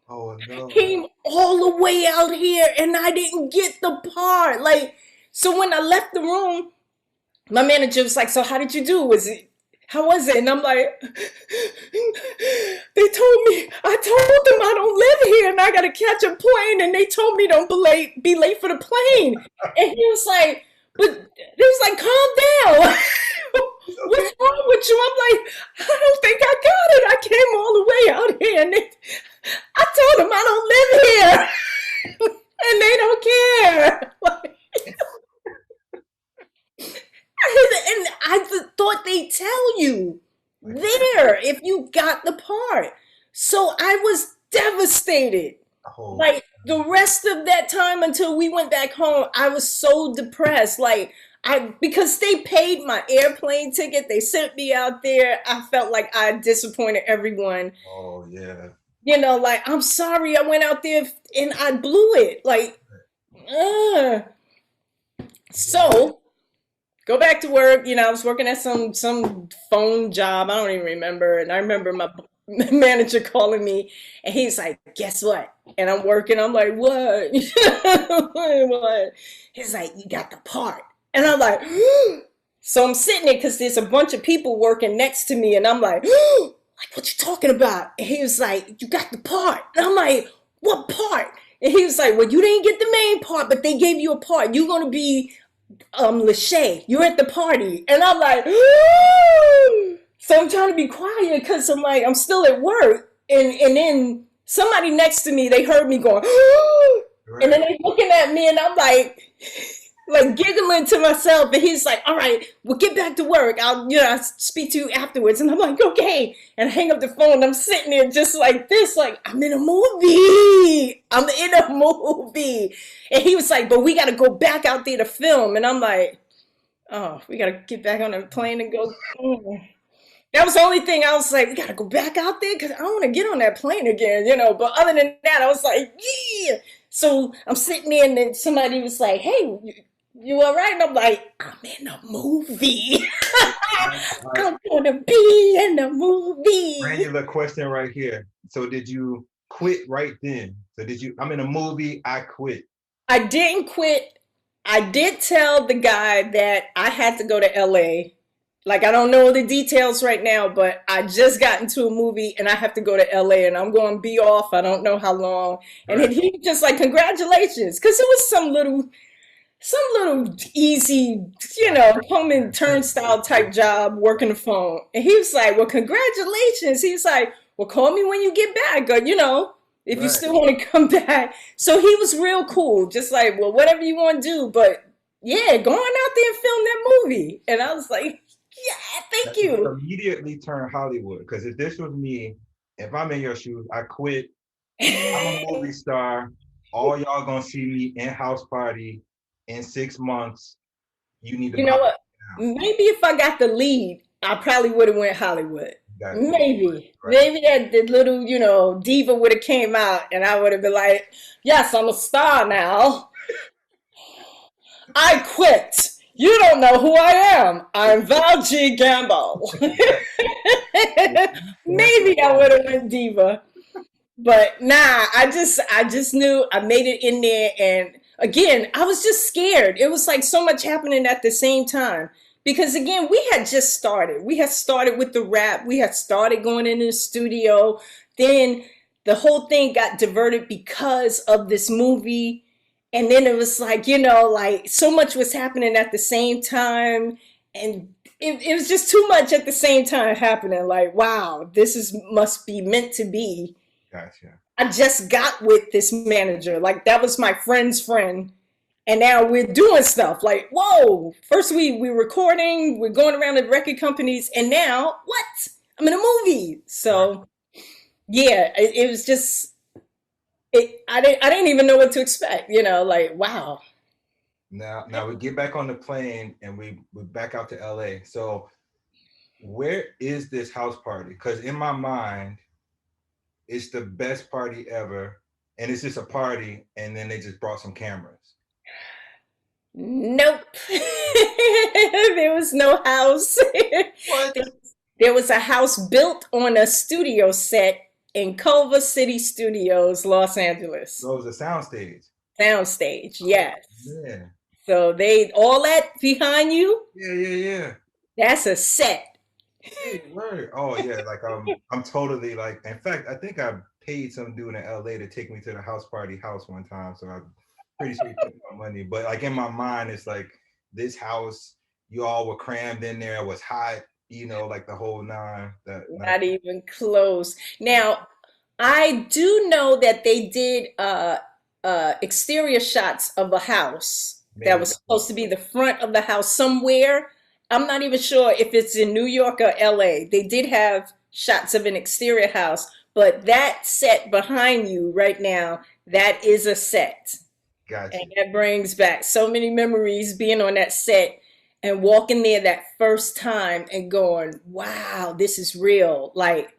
Oh no. came all the way out here and I didn't get the part. Like, so when I left the room, my manager was like, so how did you do? How was it? And I'm like, I told them I don't live here and I got to catch a plane. And they told me don't be late for the plane. And he was like, calm down. What's wrong with you? I'm like, I don't think I got it. I came all the way out here and I told them I don't live here. And they don't care. And I thought they'd tell you there if you got the part. So I was devastated. Oh. Like the rest of that time until we went back home, I was so depressed. Like because they paid my airplane ticket, they sent me out there. I felt like I disappointed everyone. Oh yeah. Like I'm sorry, I went out there and I blew it. Like, so go back to work. I was working at some phone job. I don't even remember. And I remember my manager calling me and he's like, guess what? And I'm working. I'm like, what? What? He's like, you got the part. And I'm like, so I'm sitting there because there's a bunch of people working next to me. And I'm like, what you talking about? And he was like, you got the part. And I'm like, what part? And he was like, well, you didn't get the main part, but they gave you a part. You're going to be Lachey, you're at the party. And I'm like, so I'm trying to be quiet because I'm like, I'm still at work. And then somebody next to me, they heard me going, right. And then they looking at me and I'm like giggling to myself. And he's like, all right, well, get back to work. I'll speak to you afterwards. And I'm like, okay. And I hang up the phone. And I'm sitting there just like this, like, I'm in a movie. And he was like, but we got to go back out there to film. And I'm like, oh, we got to get back on the plane and go. That was the only thing I was like, we got to go back out there because I don't want to get on that plane again, But other than that, I was like, yeah. So I'm sitting there and then somebody was like, hey, you all right? And I'm like, I'm in a movie. I'm going to be in a movie. Granular question right here. So did you quit right then? So I'm in a movie, I quit. I didn't quit. I did tell the guy that I had to go to LA Like I don't know the details right now, but I just got into a movie and I have to go to LA and I'm going to be off. I don't know how long. And Right. he just like, congratulations. Cause it was some little easy, coming turnstile type job working the phone. And he was like, well, congratulations. He's like, well, call me when you get back, or, if you Right. still want to come back. So he was real cool. Just like, well, whatever you want to do. But yeah, go on out there and film that movie. And I was like, yeah, thank That you you. immediately turn Hollywood. Because if this was me, if I'm in your shoes, I quit. I'm a movie star. All y'all gonna see me in House Party in 6 months. You need to You know buy what? it now. Maybe if I got the lead, I probably would have went Hollywood. Got you. Maybe. Right. Maybe that the little, diva would have came out and I would have been like, yes, I'm a star now. I quit. You don't know who I am. I'm Val G. Gamble. Maybe I would have went diva. But nah, I just knew I made it in there, and again, I was just scared. It was like so much happening at the same time. Because again, we had just started. We had started with the rap. We had started going into the studio. Then the whole thing got diverted because of this movie. And then it was like, like so much was happening at the same time. And it was just too much at the same time happening. Like, wow, this is must be meant to be. Gotcha. I just got with this manager. Like that was my friend's friend. And now we're doing stuff like, whoa, first we're recording, we're going around to record companies, and now what? I'm in a movie. Right. So yeah, it was just I didn't even know what to expect, like wow. Now we get back on the plane and we back out to LA. So where is this house party? Because in my mind, it's the best party ever. And it's just a party, and then they just brought some cameras. Nope. There was no house. What? There was a house built on a studio set in Culver City Studios, Los Angeles. So it was a soundstage. Soundstage, Oh, yes. yeah. So they all that behind you, Yeah, yeah, yeah. that's a set. Hey, word. Oh yeah, like I'm totally like. In fact, I think I paid some dude in LA to take me to the house party house one time. So I'm pretty sure he took my money. But like in my mind, it's like this house. You all were crammed in there. It was hot. Like the whole nine. That not Not even close. Now, I do know that they did exterior shots of a house that maybe. was supposed to be the front of the house somewhere. I'm not even sure if it's in New York or LA. They did have shots of an exterior house, but that set behind you right now, that is a set. Got And you. that brings back so many memories being on that set and walking there that first time and going, wow, this is real. Like,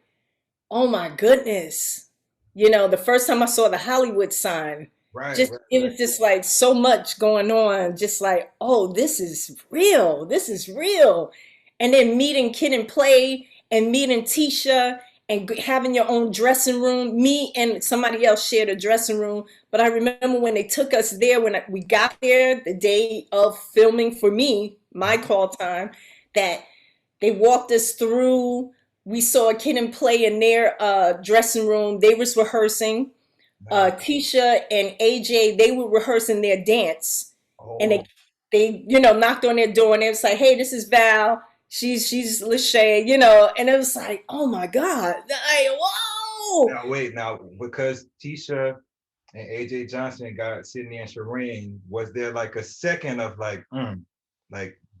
oh my goodness. The first time I saw the Hollywood sign, Right, just right, it right. was just like so much going on, just like, oh, this is real. This is real. And then meeting Kid and Play and meeting Tisha and having your own dressing room. Me and somebody else shared a dressing room. But I remember when they took us there, when we got there, the day of filming for me, my call time, that they walked us through. We saw a Kid and Play in their dressing room. They was rehearsing. Nice. Tisha and AJ, they were rehearsing their dance, and they Oh, they knocked on their door and it was like, hey, this is Val. She's Lachey, and it was like, oh my God, like, whoa. now wait. Now because Tisha and AJ Johnson got Sydney and Shireen, was there like a second of like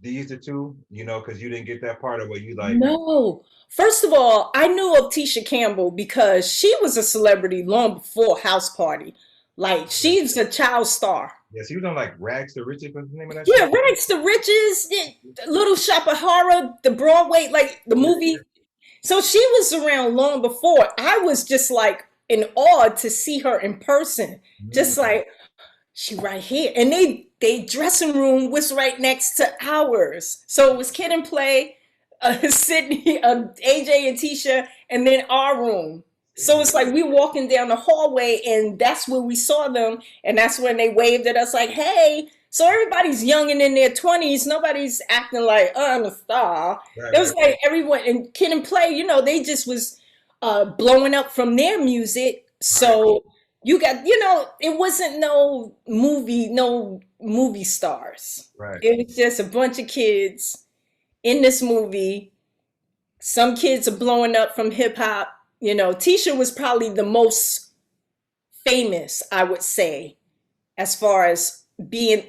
these the two? Because you didn't get that part of where you like, No. First of all, I knew of Tisha Campbell because she was a celebrity long before House Party. Like she's a child star. yes, he was on like Rags to Riches. What's the name of that Yeah, show? Rags to Riches, yeah, Little Shop of Horror, the Broadway, like the Yeah. movie. So she was around long before. I was just like in awe to see her in person. Just Mm, like she right here. And they dressing room was right next to ours. So it was Kid and Play, Sydney, AJ and Tisha, and then our room. So see, it's like we walking down the hallway and that's where we saw them. And that's when they waved at us like, hey. So everybody's young and in their 20s. Nobody's acting like, oh, I'm a star. Right, It right, was like everyone and Kid and Play, they just was blowing up from their music. right, So you got, it wasn't no movie stars. right. It was just a bunch of kids in this movie. Some kids are blowing up from hip hop. Tisha was probably the most famous, I would say, as far as being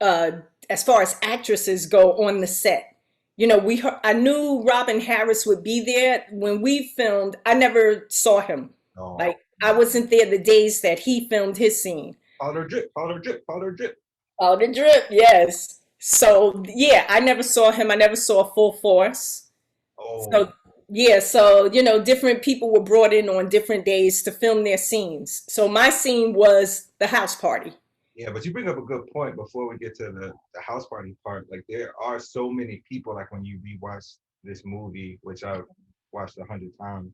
uh as far as actresses go on the set. I knew Robin Harris would be there when we filmed. I never saw him. Oh, Like I wasn't there the days that he filmed his scene. powder drip, powder drip, powder drip. Oh, the drip, yes. So yeah, I never saw him. I never saw Full Force. Oh, So yeah, so different people were brought in on different days to film their scenes. So my scene was the house party. yeah, but you bring up a good point before we get to the house party part. Like there are so many people, like when you rewatch this movie, which I've watched 100 times,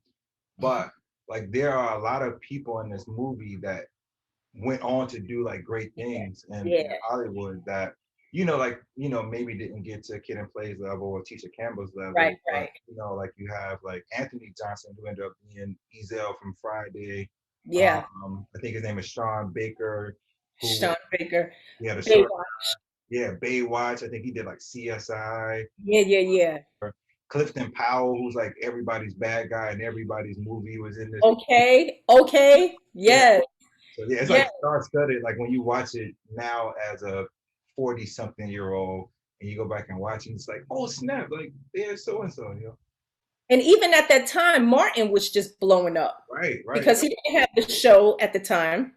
but like there are a lot of people in this movie that went on to do like great things in Yeah, Hollywood that, like, maybe didn't get to Kid and Play's level or Tisha Campbell's right, level, but right. like you have like Anthony Johnson who ended up being Ezel from Friday. Yeah, I think his name is Sean Baker, who Sean Baker. yeah, the short Baywatch. yeah, Baywatch. I think he did like CSI. Yeah, yeah, yeah. Clifton Powell, who's like everybody's bad guy in everybody's movie, was in this. Okay, okay. Yeah. Yes, So yeah, it's yes. like star studded. Like when you watch it now as a 40-something-year-old and you go back and watch it, it's like, oh snap, like there's so and so. And even at that time, Martin was just blowing up Right, right, because he didn't have the show at the time.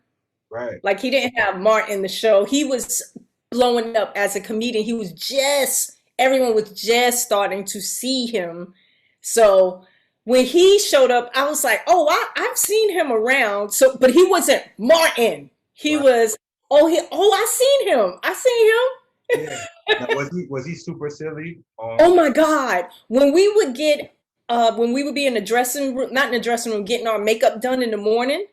right. Like he didn't have Martin the show. He was blowing up as a comedian. Everyone was just starting to see him. So when he showed up, I was like, oh, I've seen him around. So, but he wasn't Martin. He Right. was, I seen him. I seen him. Yeah. Now, was he super silly? Oh my God. When we would be in the dressing room, not in the dressing room, getting our makeup done in the morning,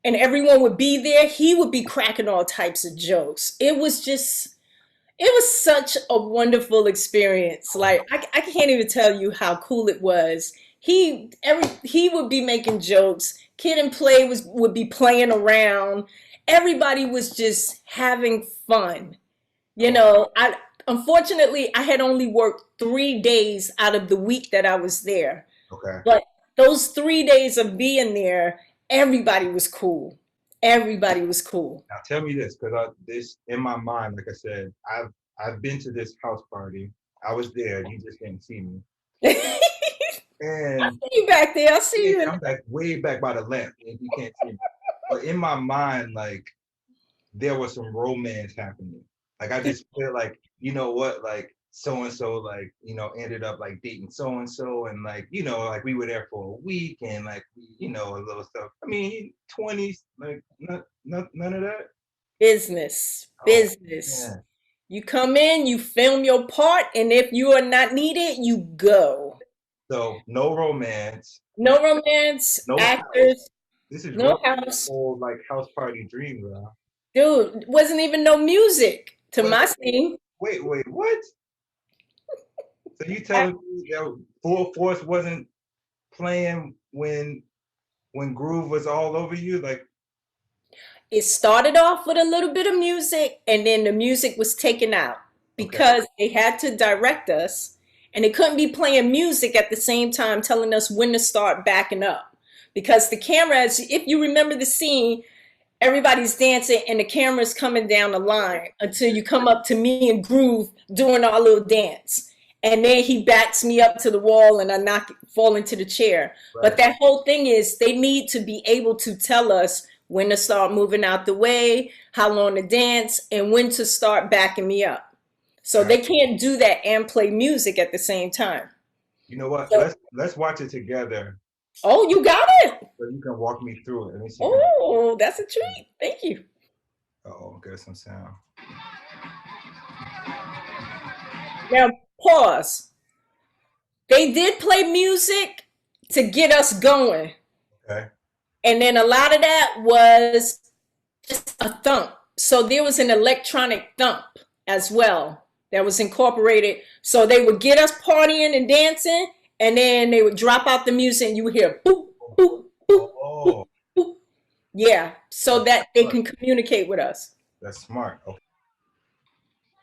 and everyone would be there, he would be cracking all types of jokes. It was such a wonderful experience. Like I can't even tell you how cool it was. He would be making jokes. Kid and Play would be playing around. Everybody was just having fun. oh, I unfortunately I had only worked 3 days out of the week that I was there. okay. But those 3 days of being there, everybody was cool. Everybody was cool. Now tell me this, because this in my mind, like I said, I've been to this house party. I was there. You just didn't see me. I And see you back there. I see you. I'm like way back by the lamp, and you can't see me. But in my mind, like there was some romance happening. Like I just feel like, you know what, like so and so, like, ended up like dating so and like, like we were there for a week and like a little stuff. I mean, 20s, like none of that. Business. Oh Business. man. You come in, you film your part, and if you are not needed, you go. So no romance, No romance, no house. actors, This is no really house. old like house party dream, bro. Dude, wasn't even no music to Wait, my scene. wait, what? So you telling me that Full Force wasn't playing when Groove was all over you? Like, It started off with a little bit of music, and then the music was taken out okay, because they had to direct us, and they couldn't be playing music at the same time telling us when to start backing up. Because the cameras, if you remember the scene, everybody's dancing and the camera's coming down the line until you come up to me and Groove doing our little dance. And then he backs me up to the wall and I fall into the chair. But right. that whole thing is they need to be able to tell us when to start moving out the way, how long to dance, and when to start backing me up. So Right. they can't do that and play music at the same time. You know what? So, Let's watch it together oh, you got it. so you can walk me through it. Let me see. Oh, that's a treat. Thank you. Oh, get some sound. Now, pause. They did play music to get us going. Okay. And then a lot of that was just a thump. So there was an electronic thump. as well that was incorporated. So they would get us partying and dancing, and then they would drop out the music, and you would hear boop, boop, boop, boop, Oh, boop. Yeah, so that's that they smart. can communicate with us. That's smart. Okay.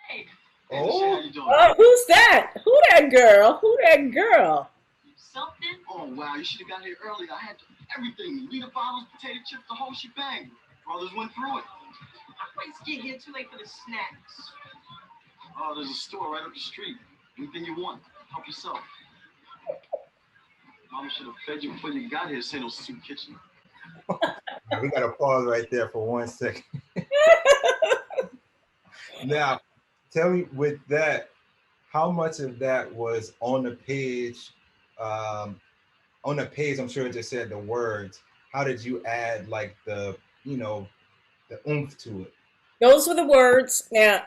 Hey, Michelle, how Oh, you doing? Oh, who's that? Who that girl? Who that girl? Something? Oh wow, you should have got here earlier. I had everything: Rita bottles, potato chips, the whole shebang. Brothers went through it. I always get here too late for the snacks. Oh, there's a store right up the street. Anything you want, help yourself. Mama should have fed you before you got here. St. Soup Kitchen. we got to pause right there for 1 second. Now, tell me with that, how much of that was on the page? On the page, I'm sure it just said the words. How did you add like the, the oomph to it? Those were the words. Now,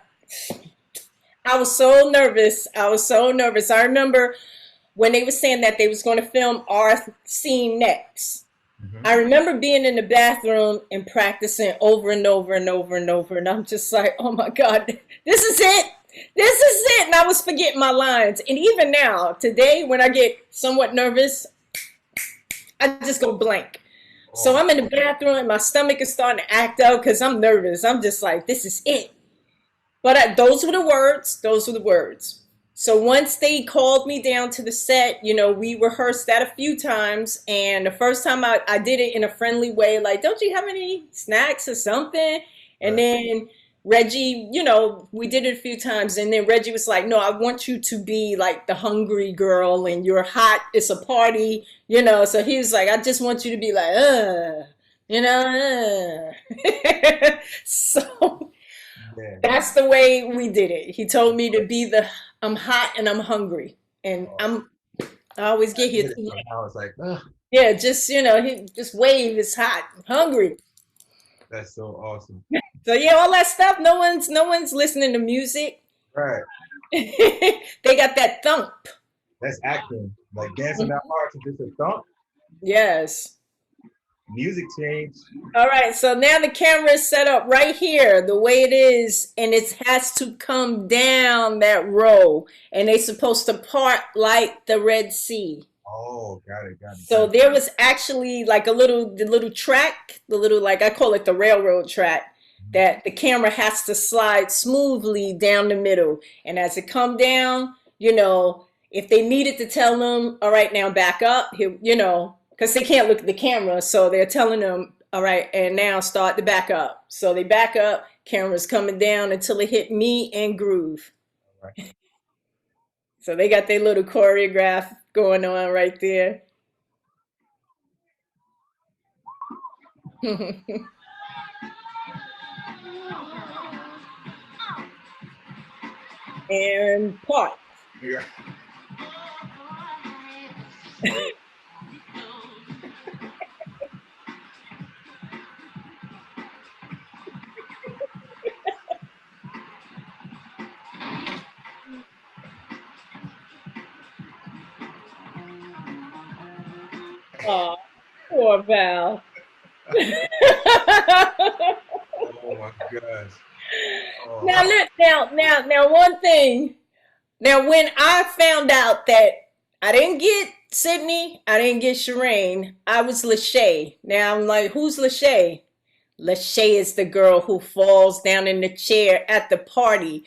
I was so nervous. I was so nervous. I remember when they were saying that they was going to film our scene next. Mm-hmm. I remember being in the bathroom and practicing over and over and over and over. And I'm just like, oh my God, this is it. This is it. And I was forgetting my lines. And even now, today, when I get somewhat nervous, I just go blank. So I'm in the bathroom and my stomach is starting to act out because I'm nervous. I'm just like, this is it. But those were the words. Those were the words. So once they called me down to the set, we rehearsed that a few times. And the first time I did it in a friendly way, like, don't you have any snacks or something? And then Reggie, we did it a few times. And then Reggie was like, no, I want you to be like the hungry girl and you're hot. It's a party, So he was like, I just want you to be like, So that's the way we did it. He told me to be I'm hot and I'm hungry. And I always get here too late. I was like, ugh. Yeah, just, he just wave, it's hot, I'm hungry. That's so awesome. So yeah, all that stuff, no one's listening to music. Right. They got that thump. That's acting. Like dancing that hard to just a thump. Yes. Music change. All right, so now the camera is set up right here, the way it is, and it has to come down that row, and they're supposed to part like the Red Sea. Oh, got it. So there was actually like the little track, like I call it the railroad track, that the camera has to slide smoothly down the middle. And as it come down, if they needed to tell them, all right, now back up, here, because they can't look at the camera. So they're telling them, all right, and now start to back up. So they back up, camera's coming down until it hit me and Groove. All right. So they got their little choreograph going on right there. And part. Yeah. Oh, poor Val. Oh my gosh. Oh. Now look, now one thing. Now when I found out that I didn't get Sydney, I didn't get Shireen, I was Lachey. Now I'm like, who's Lachey? Lachey is the girl who falls down in the chair at the party.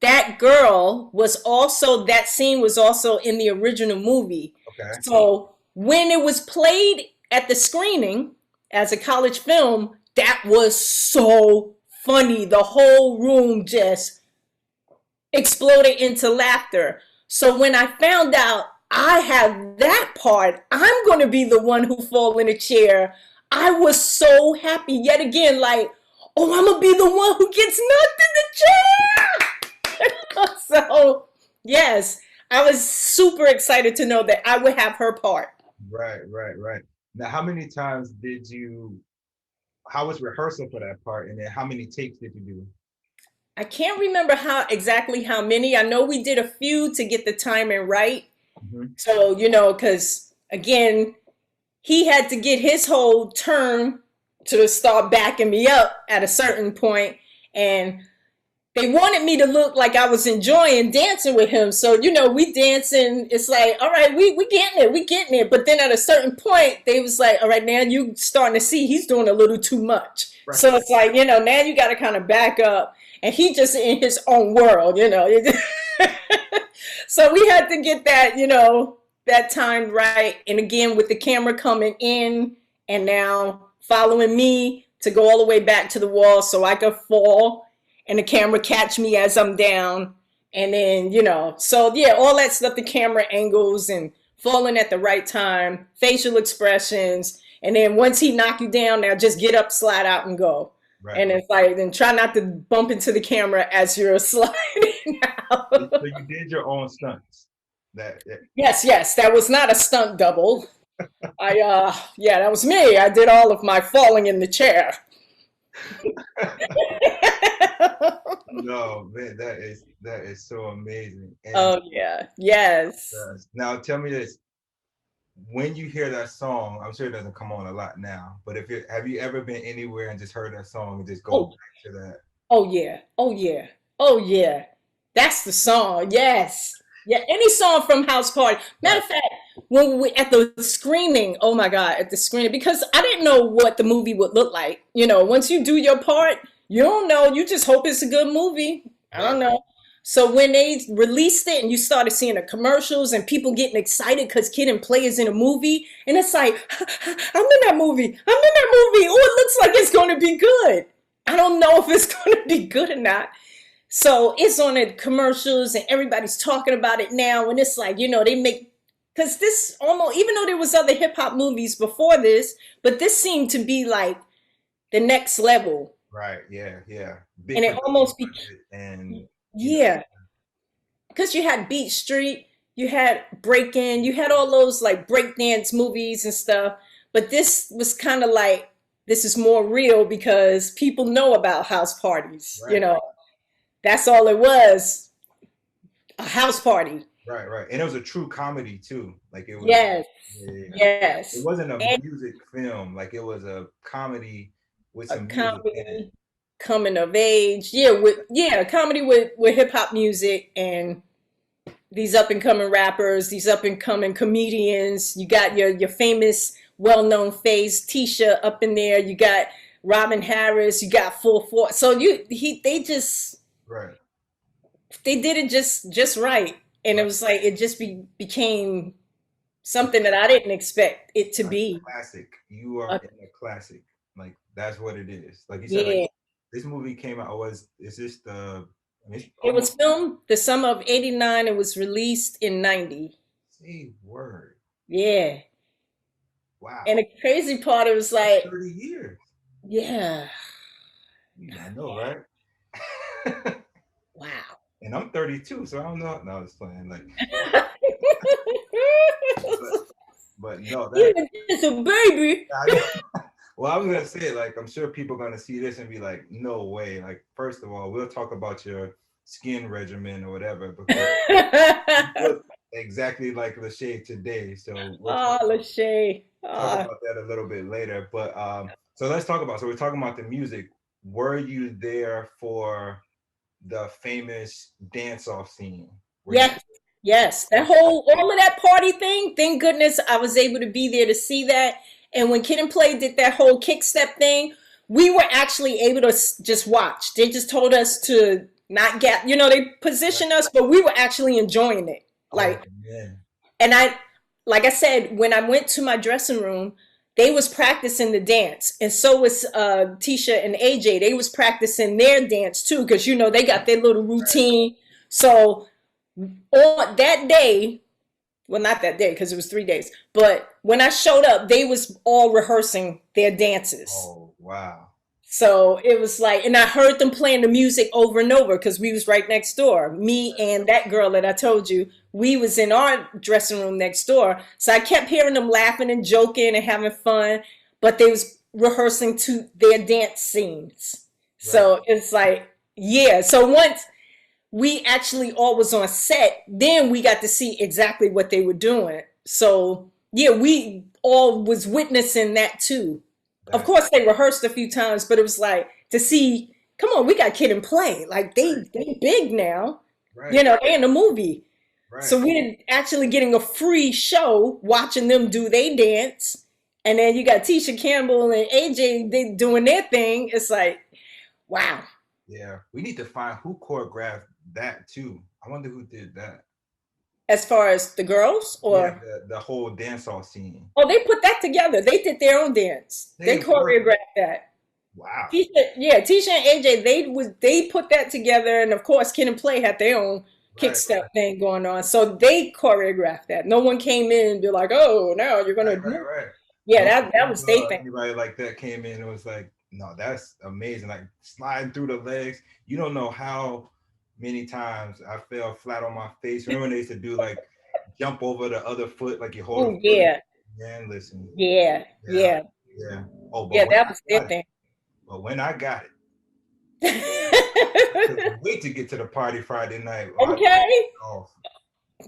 That girl was also, that scene was also in the original movie. Okay. So when it was played at the screening as a college film, that was so funny. The whole room just exploded into laughter. So when I found out I have that part, I'm going to be the one who fall in a chair, I was so happy yet again, like, oh, I'm going to be the one who gets knocked in the chair. So, yes, I was super excited to know that I would have her part. Right. Now, how many times how was rehearsal for that part? And then how many takes did you do? I can't remember exactly how many. I know we did a few to get the timing right. Mm-hmm. So, because again, he had to get his whole turn to start backing me up at a certain point. And they wanted me to look like I was enjoying dancing with him. So, you know, we dancing. It's like, all right, we getting it, we getting it. But then at a certain point, they was like, all right, now you starting to see he's doing a little too much. Right. So it's like, you know, now you got to kind of back up. And he just in his own world, you know. So we had to get that, you know, that time right. And again, with the camera coming in and now following me to go all the way back to the wall so I could fall and the camera catch me as I'm down. And then, you know, so yeah, all that stuff, the camera angles and falling at the right time, facial expressions. And then once he knock you down, now just get up, slide out and go. Right. And it's like, then try not to bump into the camera as you're sliding out. So you did your own stunts. Yes, that was not a stunt double. Yeah, that was me. I did all of my falling in the chair. No, man, that is so amazing. And oh yeah, yes. Now tell me this: when you hear that song, I'm sure it doesn't come on a lot now, but have you ever been anywhere and just heard that song and just go back to that? Oh yeah, that's the song. Yes, yeah. Any song from House Party. Matter of fact, when we at the screening, oh my God, at the screening, because I didn't know what the movie would look like. You know, once you do your part, you don't know. You just hope it's a good movie. I don't know. So when they released it and you started seeing the commercials and people getting excited because Kid and Play is in a movie, and it's like, I'm in that movie. Oh, it looks like it's going to be good. I don't know if it's going to be good or not. So it's on the commercials and everybody's talking about it now. And it's like, you know, they make, because this almost, even though there was other hip hop movies before this, but this seemed to be like the next level. Right. Yeah. Big and it almost became, yeah. Because you had Beat Street, you had Break-In, you had all those like breakdance movies and stuff. But this was kind of like, this is more real because people know about house parties. Right. You know, that's all it was, a house party. Right. And it was a true comedy too. Like it was. Yes. Yeah. Yes. It wasn't a music film. Like it was a comedy with some music. Coming of age, comedy with hip hop music and these up and coming rappers, these up and coming comedians. You got your famous, well-known face Tisha up in there. You got Robin Harris. You got Full Force. So they just right. They did it just right, and it was like it just became something that I didn't expect it to be. Classic. You are in a classic. Like that's what it is. Like you said. Like, this movie came out. It was filmed the summer of '89. It was released in '90. Say word. Yeah. Wow. And the crazy part, it was like 30 years. Yeah. I know, right? Wow. And I'm 32, so I don't know. No, it's playing like. but no, it's a baby. Well, I was gonna say, like, I'm sure people are gonna see this and be like, "No way!" Like, first of all, we'll talk about your skin regimen or whatever, because you look exactly like Lachey today. So, Lachey. Talk about that a little bit later. But so let's talk about. So we're talking about the music. Were you there for the famous dance-off scene? Yes. That all of that party thing. Thank goodness I was able to be there to see that. And when Kid and Play did that whole kick step thing, we were actually able to just watch. They just told us to not get, they positioned us, but we were actually enjoying it. And like I said, when I went to my dressing room, they was practicing the dance. And so was Tisha and AJ. They was practicing their dance too, because, they got their little routine. So on that day, well, not that day because it was 3 days, but when I showed up, they was all rehearsing their dances. Oh, wow. So it was like, and I heard them playing the music over and over because we was right next door. Me and that girl that I told you, we was in our dressing room next door. So I kept hearing them laughing and joking and having fun, but they was rehearsing to their dance scenes. Right. So it's like, yeah. So once we actually all was on set, then we got to see exactly what they were doing. So yeah, we all was witnessing that too. Of course, they rehearsed a few times, but it was like to see come on, we got Kid and Play. Like Right, they big now. right, You know, they in the movie. right. So we're actually getting a free show watching them do they dance. And then you got Tisha Campbell and AJ they doing their thing. It's like, wow. Yeah, we need to find who choreographed that too. I wonder who did that. As far as the girls, Yeah, or the whole dance hall scene. oh, they put that together. They did their own dance. They They were choreographed that. wow. Tisha, yeah, Tisha and AJ, they put that together, and of course, Kid and Play had their own kick Right, step right, thing going on. So they choreographed that. No one came in and be like, "Oh, now you're gonna right, right, do." right. Yeah, No, that was they thing. anybody like that came in and was like, no, that's amazing. Like sliding through the legs. You don't know how many times I fell flat on my face. Remember when they used to do like jump over the other foot, like you hold a Oh foot. yeah, Man, listen. yeah, Yeah, yeah, yeah. Oh, but yeah. when That I was their got it, thing. but when I got it, I couldn't wait to get to the party Friday night. Oh, I Okay. off.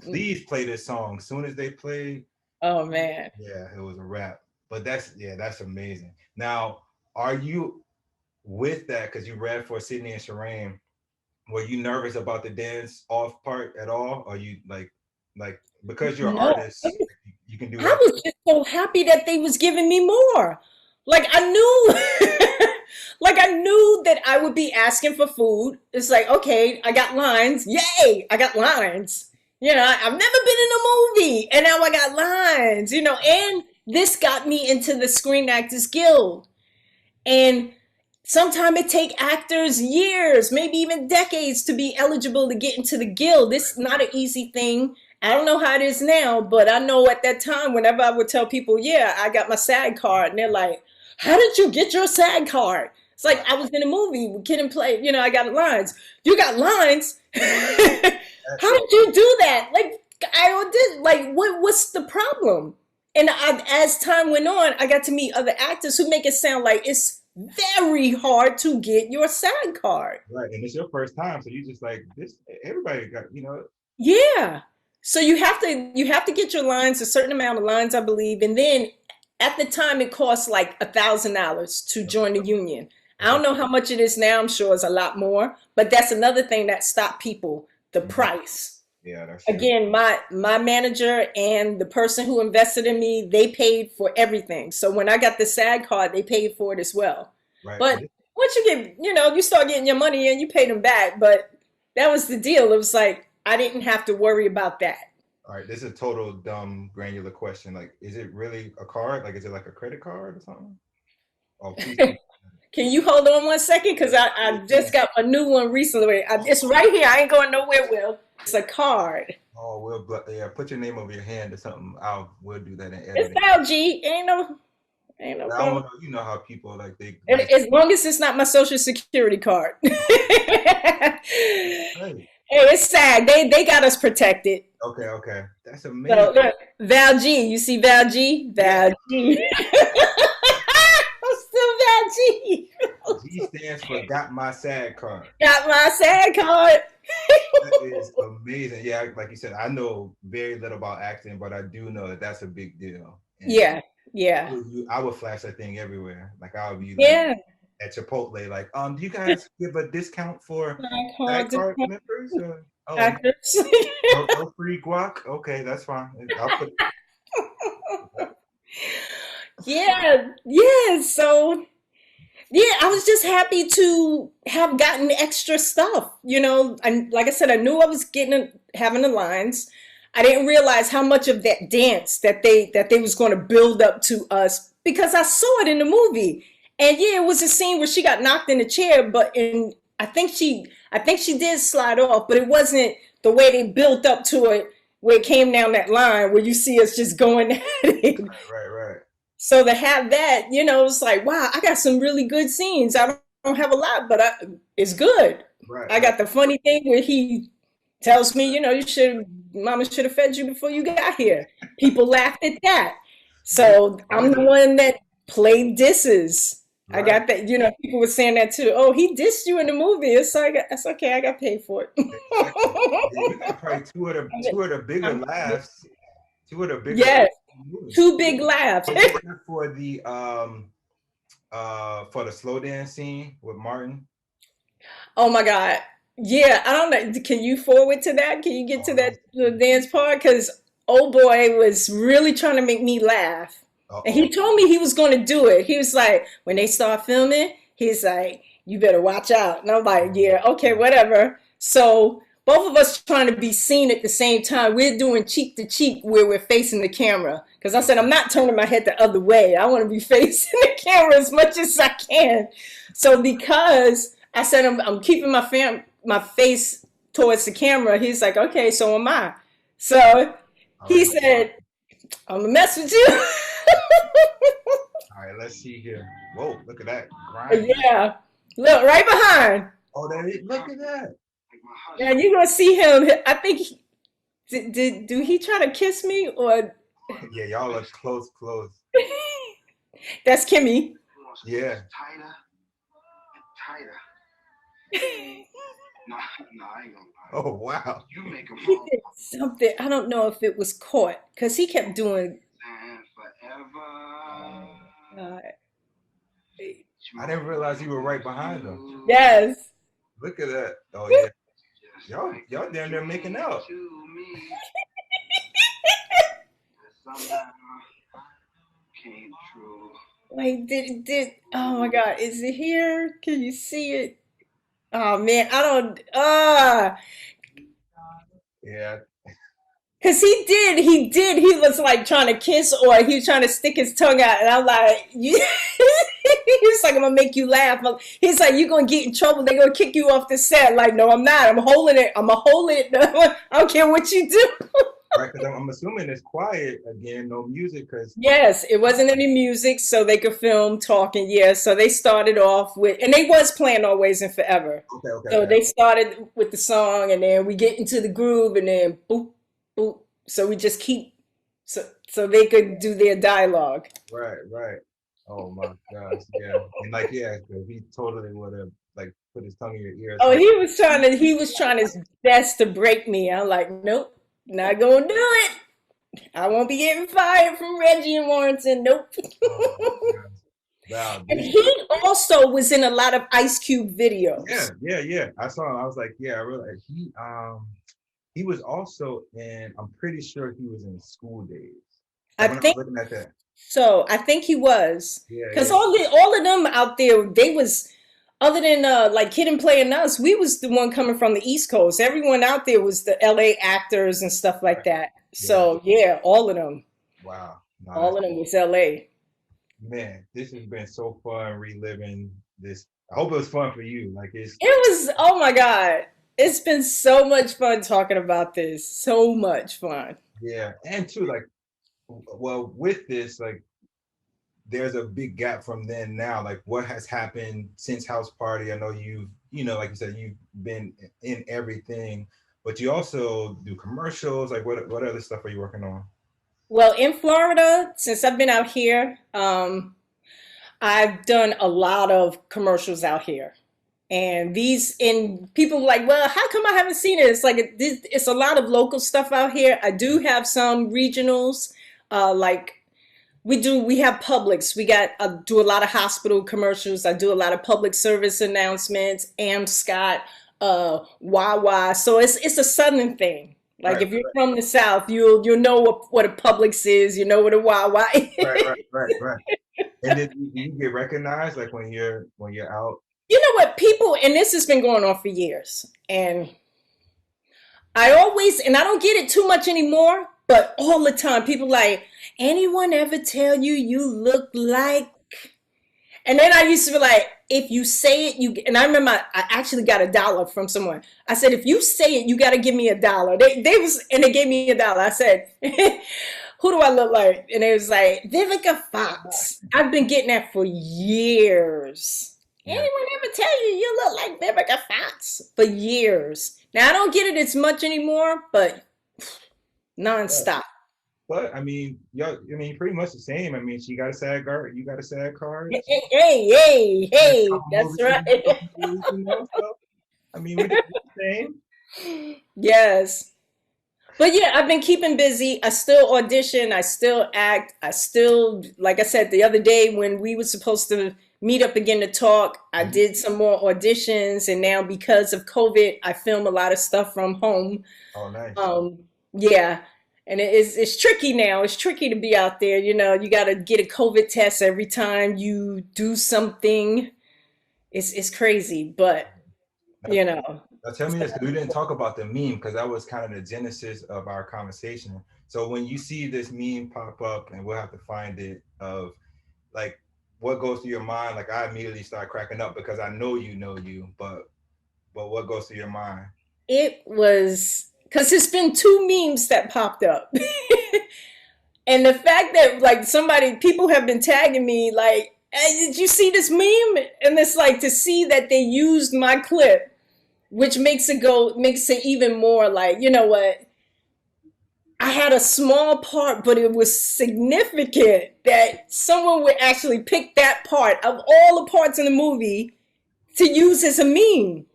Please play this song. As soon as they played, Oh man. yeah, it was a wrap. But that's amazing. Now, are you with that because you read for Sydney and Shireen? Were you nervous about the dance off part at all? Or you like because you're an No, artist, you can do I that. was just so happy that they was giving me more. Like I knew, like I knew that I would be asking for food. It's like, okay, I got lines. Yay, I got lines. You know, I've never been in a movie, and now I got lines. You know, and this got me into the Screen Actors Guild. And sometimes it take actors years, maybe even decades to be eligible to get into the guild. This is not an easy thing. I don't know how it is now, but I know at that time, whenever I would tell people, yeah, I got my SAG card, and they're like, how did you get your SAG card? It's like I was in a movie with Kid and Play, you know, I got lines. You got lines? How did you do that? Like I did like what's the problem? And as time went on, I got to meet other actors who make it sound like it's very hard to get your SAG card. Right, and it's your first time, so you just like this. Everybody got Yeah. So you have to get your lines, a certain amount of lines, I believe, and then at the time it cost like $1,000 to join the union. I don't know how much it is now. I'm sure it's a lot more, but that's another thing that stopped people, the Mhm. price. Yeah, that's true. Again, my manager and the person who invested in me, they paid for everything. So when I got the SAG card, they paid for it as well. Right. But once you get, you know, you start getting your money in, you pay them back. But that was the deal. It was like I didn't have to worry about that. All right, this is a total dumb granular question. Like, is it really a card? Like, is it like a credit card or something? Oh, please. Can you hold on 1 second? Because I just got a new one recently. It's right here. I ain't going nowhere, Will. It's a card. Oh, yeah, put your name over your hand or something. We'll do that in It's editing. Val G. Ain't no I don't problem. know. You know how people like they. As long as it's not my social security card. Hey, Hey, it's SAG. They got us protected. okay, that's So amazing. look, Val G. You see Val G? Val G. I'm still Val G. G stands for got my SAG card. Got my SAG card. That is amazing. Yeah, like you said, I know very little about acting, but I do know that that's a big deal. And Yeah, yeah, I would flash that thing everywhere. Like I would be like yeah. at Chipotle, like, do you guys give a discount for SAG SAG card card members? Oh, actors. no free guac. Okay, that's fine. I'll put. Yeah, yeah. So yeah, I was just happy to have gotten extra stuff, you know. And like I said, I knew I was having the lines. I didn't realize how much of that dance that they was going to build up to us because I saw it in the movie. And yeah, it was a scene where she got knocked in the chair, but I think she did slide off, but it wasn't the way they built up to it where it came down that line where you see us just going at it. Right. So to have that, you know, it's like, wow, I got some really good scenes. I don't have a lot, but it's good. Right. I got the funny thing where he tells me, you know, mama should have fed you before you got here. People laughed at that. So I'm the one that played disses. I got that, you know, people were saying that too. Oh, he dissed you in the movie. It's like, that's okay. I got paid for it. Yeah, you got probably two of the bigger laughs. Two of the bigger. Yes. Two big laughs. For the slow dance scene with Martin. Oh my God. Yeah, I don't know. Can you forward to that? Can you get Oh, to no. that the dance part? Because old boy was really trying to make me laugh. And Uh-oh. he told me he was going to do it. He was like, when they start filming, he's like, you better watch out. And I'm like, yeah, okay, whatever. So both of us trying to be seen at the same time. We're doing cheek to cheek where we're facing the camera. Because I said, I'm not turning my head the other way. I want to be facing the camera as much as I can. So because I said I'm keeping my face towards the camera, he's like, okay, so am I. So All he right. said, I'm gonna mess with you. All right, let's see here. Whoa, look at that. Grinding. Yeah. Look, right behind. Oh, that is, look at that. Like my Now husband. you're gonna see him. I think do he try to kiss me or Yeah, y'all are close, close. that's Kimmy. Yeah. Tighter and tighter. Nah, I ain't gonna lie. Oh, wow. You make him He fall did something. I don't know if it was caught because he kept doing. and forever. Uh, I didn't realize you were right behind them. yes. Look at that. Oh, yeah. Y'all down there making out. To me. Somehow came true. Wait, did oh my God, is it here? Can you see it? Oh man, I don't Yeah. cause he was like trying to kiss or he was trying to stick his tongue out and I'm like you he's like I'm gonna make you laugh. He's like you're gonna get in trouble, they're gonna kick you off the set. Like, no, I'm not. I'm holding it. I'm gonna hold it. I don't care what you do. Right, because I'm assuming it's quiet again, no music, because Yes, it wasn't any music, so they could film talking. Yeah, so they started off with, and they was playing Always and Forever. So okay. they started with the song, and then we get into the groove, and then boop, boop. So we just keep, so they could do their dialogue. Right. Oh my gosh, yeah. And like, yeah, 'cause he totally would have like put his tongue in your ear or Oh, something. he was trying his best to break me. I'm like, nope, not gonna do it. I won't be getting fired from Reggie and Warrington. Nope. Oh my gosh. Wow. And he also was in a lot of Ice Cube videos. Yeah. I saw him. I was like, yeah, I realized he was also in, I'm pretty sure he was in School Days. I Like when I was think looking at that. so. I think he was because Yeah. all of them out there, they was other than like Kid and Play and Us, we was the one coming from the East Coast. Everyone out there was the LA actors and stuff like Right. that. Yeah. So yeah, all of them, Wow. No, all of them was LA. man, this has been so fun reliving this. I hope it was fun for you. Like it's It was, oh my God, it's been so much fun talking about this. So much fun. yeah, and too like well with this like there's a big gap from then now. Like what has happened since House Party? I know you know like you said you've been in everything, but you also do commercials. Like what other stuff are you working on? Well, in Florida, since I've been out here, I've done a lot of commercials out here. And people like, well, how come I haven't seen it? It's like it's a lot of local stuff out here. I do have some regionals, like we have Publix. I do a lot of hospital commercials. I do a lot of public service announcements, Amscot, Wawa. So it's a southern thing. Like Right, if you're from the South, you'll know what a Publix is. You know what a Wawa is. right. And did you get recognized like when you're out? You know what, people, and this has been going on for years, and I don't get it too much anymore, but all the time, people like, anyone ever tell you you look like, and then I used to be like, if you say it, and I remember I actually got $1 from someone. I said, if you say it, you got to give me $1. They gave me $1. I said, who do I look like? And it was like, Vivica Fox. I've been getting that for years. Yeah. Anyone ever tell you you look like Vivica Fox? For years. Now, I don't get it as much anymore, but nonstop. But I mean, pretty much the same. I mean, she got a SAG card, you got a SAG card. Hey, that's right. So, I mean, we're the same. Yes. But yeah, I've been keeping busy. I still audition. I still act. I still, like I said the other day when we were supposed to meet up again to talk, I Mhm. did some more auditions. And now because of COVID, I film a lot of stuff from home. Oh, nice. Um, yeah. And it's tricky now. It's tricky to be out there. You know, you got to get a COVID test every time you do something. It's crazy, but Now, you know. now tell me this, because we didn't talk about the meme, because that was kind of the genesis of our conversation. So when you see this meme pop up, and we'll have to find it, of like what goes through your mind? Like I immediately start cracking up because I know you, but what goes through your mind? It was because it's been two memes that popped up. And the fact that like people have been tagging me like, hey, did you see this meme? And it's like to see that they used my clip, which makes it even more like, you know what? I had a small part, but it was significant that someone would actually pick that part of all the parts in the movie to use as a meme.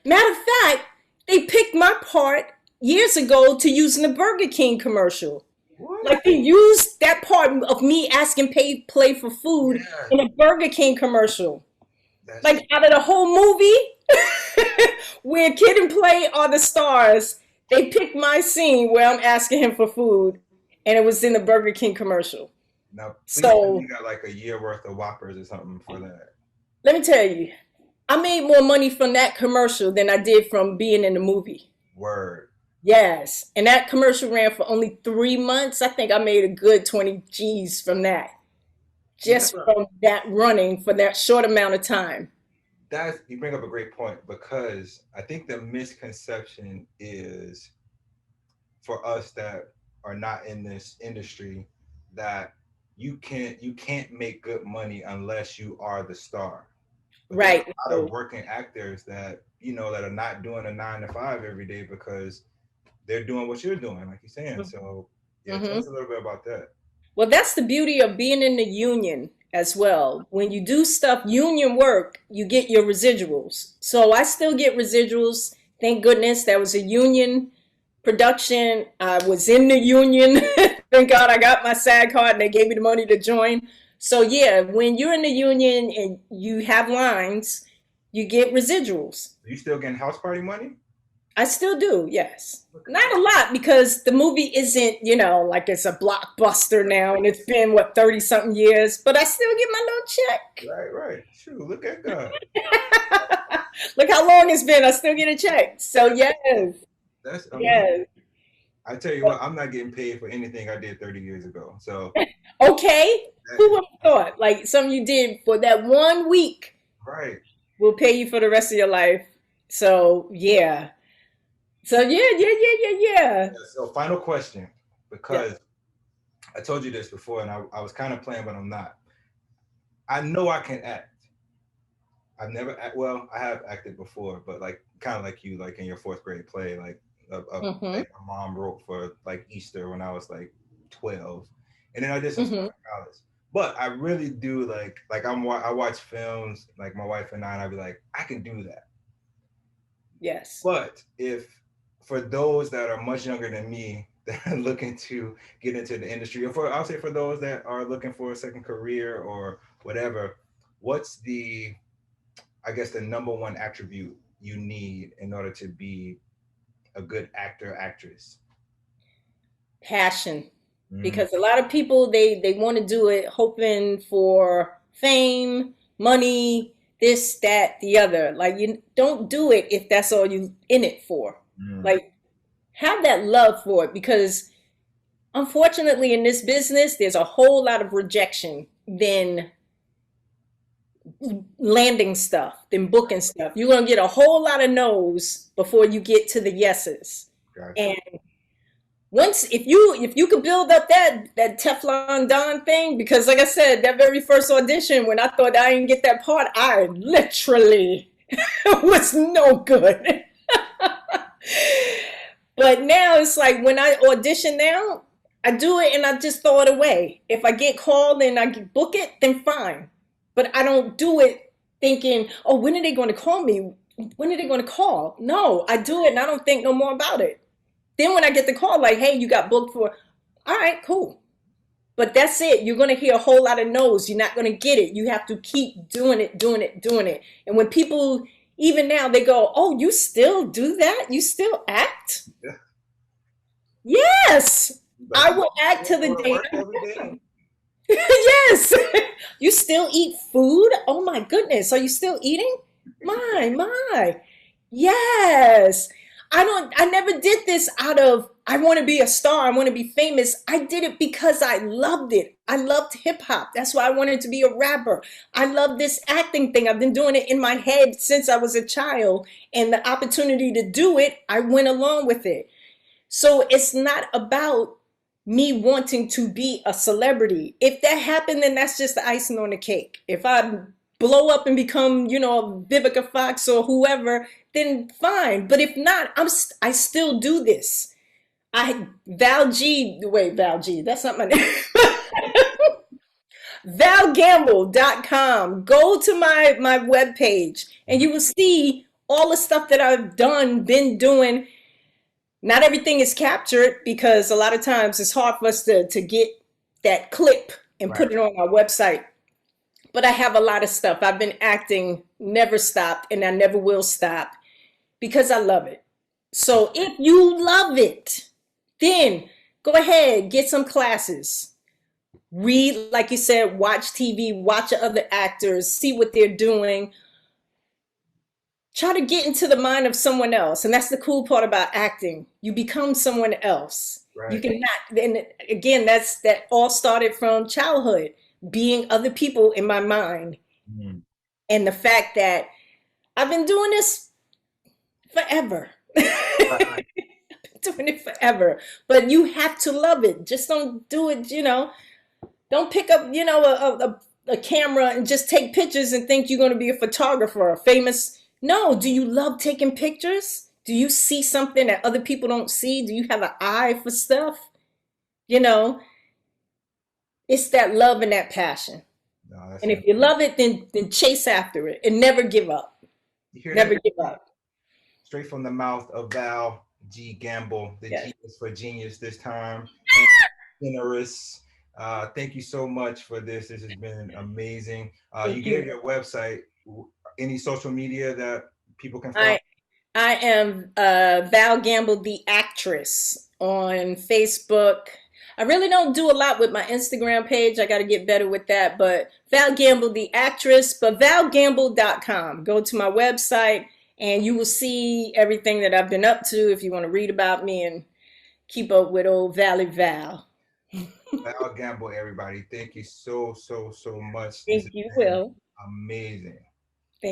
Matter of fact, they picked my part years ago to use in the Burger King commercial. What? Like they used that part of me asking play for food Yeah, in a Burger King commercial. that's Like out of the whole movie, where Kid and Play are the stars, they picked my scene where I'm asking him for food, and it was in the Burger King commercial. now. Please tell me So you got like a year worth of Whoppers or something for that. let me tell you, I made more money from that commercial than I did from being in the movie. Word. Yes. And that commercial ran for only 3 months. I think I made a good 20 G's from that. See, that's Just from that running for that short amount of time. that's you bring up a great point, because I think the misconception is for us that are not in this industry that you can't make good money unless you are the star. But there's Right. a lot of working actors that that are not doing a 9 to 5 every day because they're doing what you're doing, like you're saying. So yeah, tell Mm-hmm. us a little bit about that. Well, that's the beauty of being in the union as well. When you do stuff, union work, you get your residuals. So I still get residuals. Thank goodness that was a union production. I was in the union. Thank God I got my SAG card and they gave me the money to join. So yeah, when you're in the union and you have lines, you get residuals. Are you still getting house party money? I still do, yes. Look at Not a lot because the movie isn't, like it's a blockbuster now and it's been, 30 something years, but I still get my that. Right, right. Shoot, look at God. little check. Look how long it's been. I still get a check. So, yes, That's amazing. yes. I tell you what, I'm not getting paid for anything I did 30 years ago. So Okay. that Who is would have thought? Like something you did for that 1 week right. will pay you for the rest of your life. So, yeah. So, yeah. Yeah, so final question, Yeah. because I told you this before and I was kind of playing, but I'm not. I know I can act. I've never well, I have acted before, but like kind of like you, like in your fourth grade play, like a Mm-hmm. play my mom wrote for like Easter when I was like 12, and then I did some stuff Mm-hmm. in college. But I really do I watch films like my wife and I, and I'd be like, I can do that. Yes. But if for those that are much younger than me that are looking to get into the industry, or I'll say for those that are looking for a second career or whatever, what's I guess the number one attribute you need in order to be a good actor, actress? Passion. Mm, Because a lot of people they want to do it hoping for fame, money, this, that, the other. Like you don't do it if that's all you in it for. mm, Like have that love for it because unfortunately in this business there's a whole lot of rejection than landing stuff, than booking stuff. You're gonna get a whole lot of no's before you get to the yeses. gotcha. And once if you could build up that Teflon Don thing, because like I said, that very first audition when I thought I didn't get that part, I literally was no good. But now it's like when I audition now, I do it and I just throw it away. If I get called and I book it, then fine. But I don't do it thinking, oh, when are they going to call me? When are they going to call? No, I do it and I don't think no more about it. Then when I get the call, like, hey, you got booked for, all right, cool. But that's it. You're going to hear a whole lot of no's. You're not going to get it. You have to keep doing it, doing it, doing it. And when people, even now, they go, oh, you still do that? You still act? Yeah. Yes. But I you will act to the go to day. work every day. Yes. You still eat food? Oh my goodness. Are you still eating? My. Yes. I never did this out of, I want to be a star. I want to be famous. I did it because I loved it. I loved hip hop. That's why I wanted to be a rapper. I love this acting thing. I've been doing it in my head since I was a child. And the opportunity to do it, I went along with it. So it's not about me wanting to be a celebrity. If that happened, then that's just the icing on the cake. If I blow up and become, Vivica Fox or whoever, then fine. But if not, I still do this. Val G, that's not my name. ValGamble.com. Go to my webpage and you will see all the stuff that I've been doing. Not everything is captured because a lot of times it's hard for us to get that clip and Right. put it on our website. But I have a lot of stuff. I've been acting, never stopped, and I never will stop because I love it. So if you love it, then go ahead, get some classes. Read, like you said, watch TV, watch other actors, see what they're doing. Try to get into the mind of someone else. And that's the cool part about acting. You become someone else. You Right. cannot, and again, that all started from childhood, being other people in my mind. Mm. And the fact that I've been doing this forever. Right. Doing it forever. But you have to love it. Just don't do it, don't pick up, a camera and just take pictures and think you're going to be a photographer or famous. No, do you love taking pictures? Do you see something that other people don't see? Do you have an eye for stuff? You know, it's that love and that passion. No, that's And if it. you love it, then chase after it and never give up. You hear that? Never give up. Straight from the mouth of Val G. Gamble. The Yes. G is for genius this time. And generous. Thank you so much for this. This has been amazing. You Thank gave you. your website. Any social media that people can follow? I I am Val Gamble, the actress, on Facebook. I really don't do a lot with my Instagram page. I got to get better with that. But Val Gamble, the actress, but valgamble.com. Go to my website and you will see everything that I've been up to if you want to read about me and keep up with old Valley Val. Val Gamble, everybody. Thank you so, so, so much. This Think has you been will. amazing.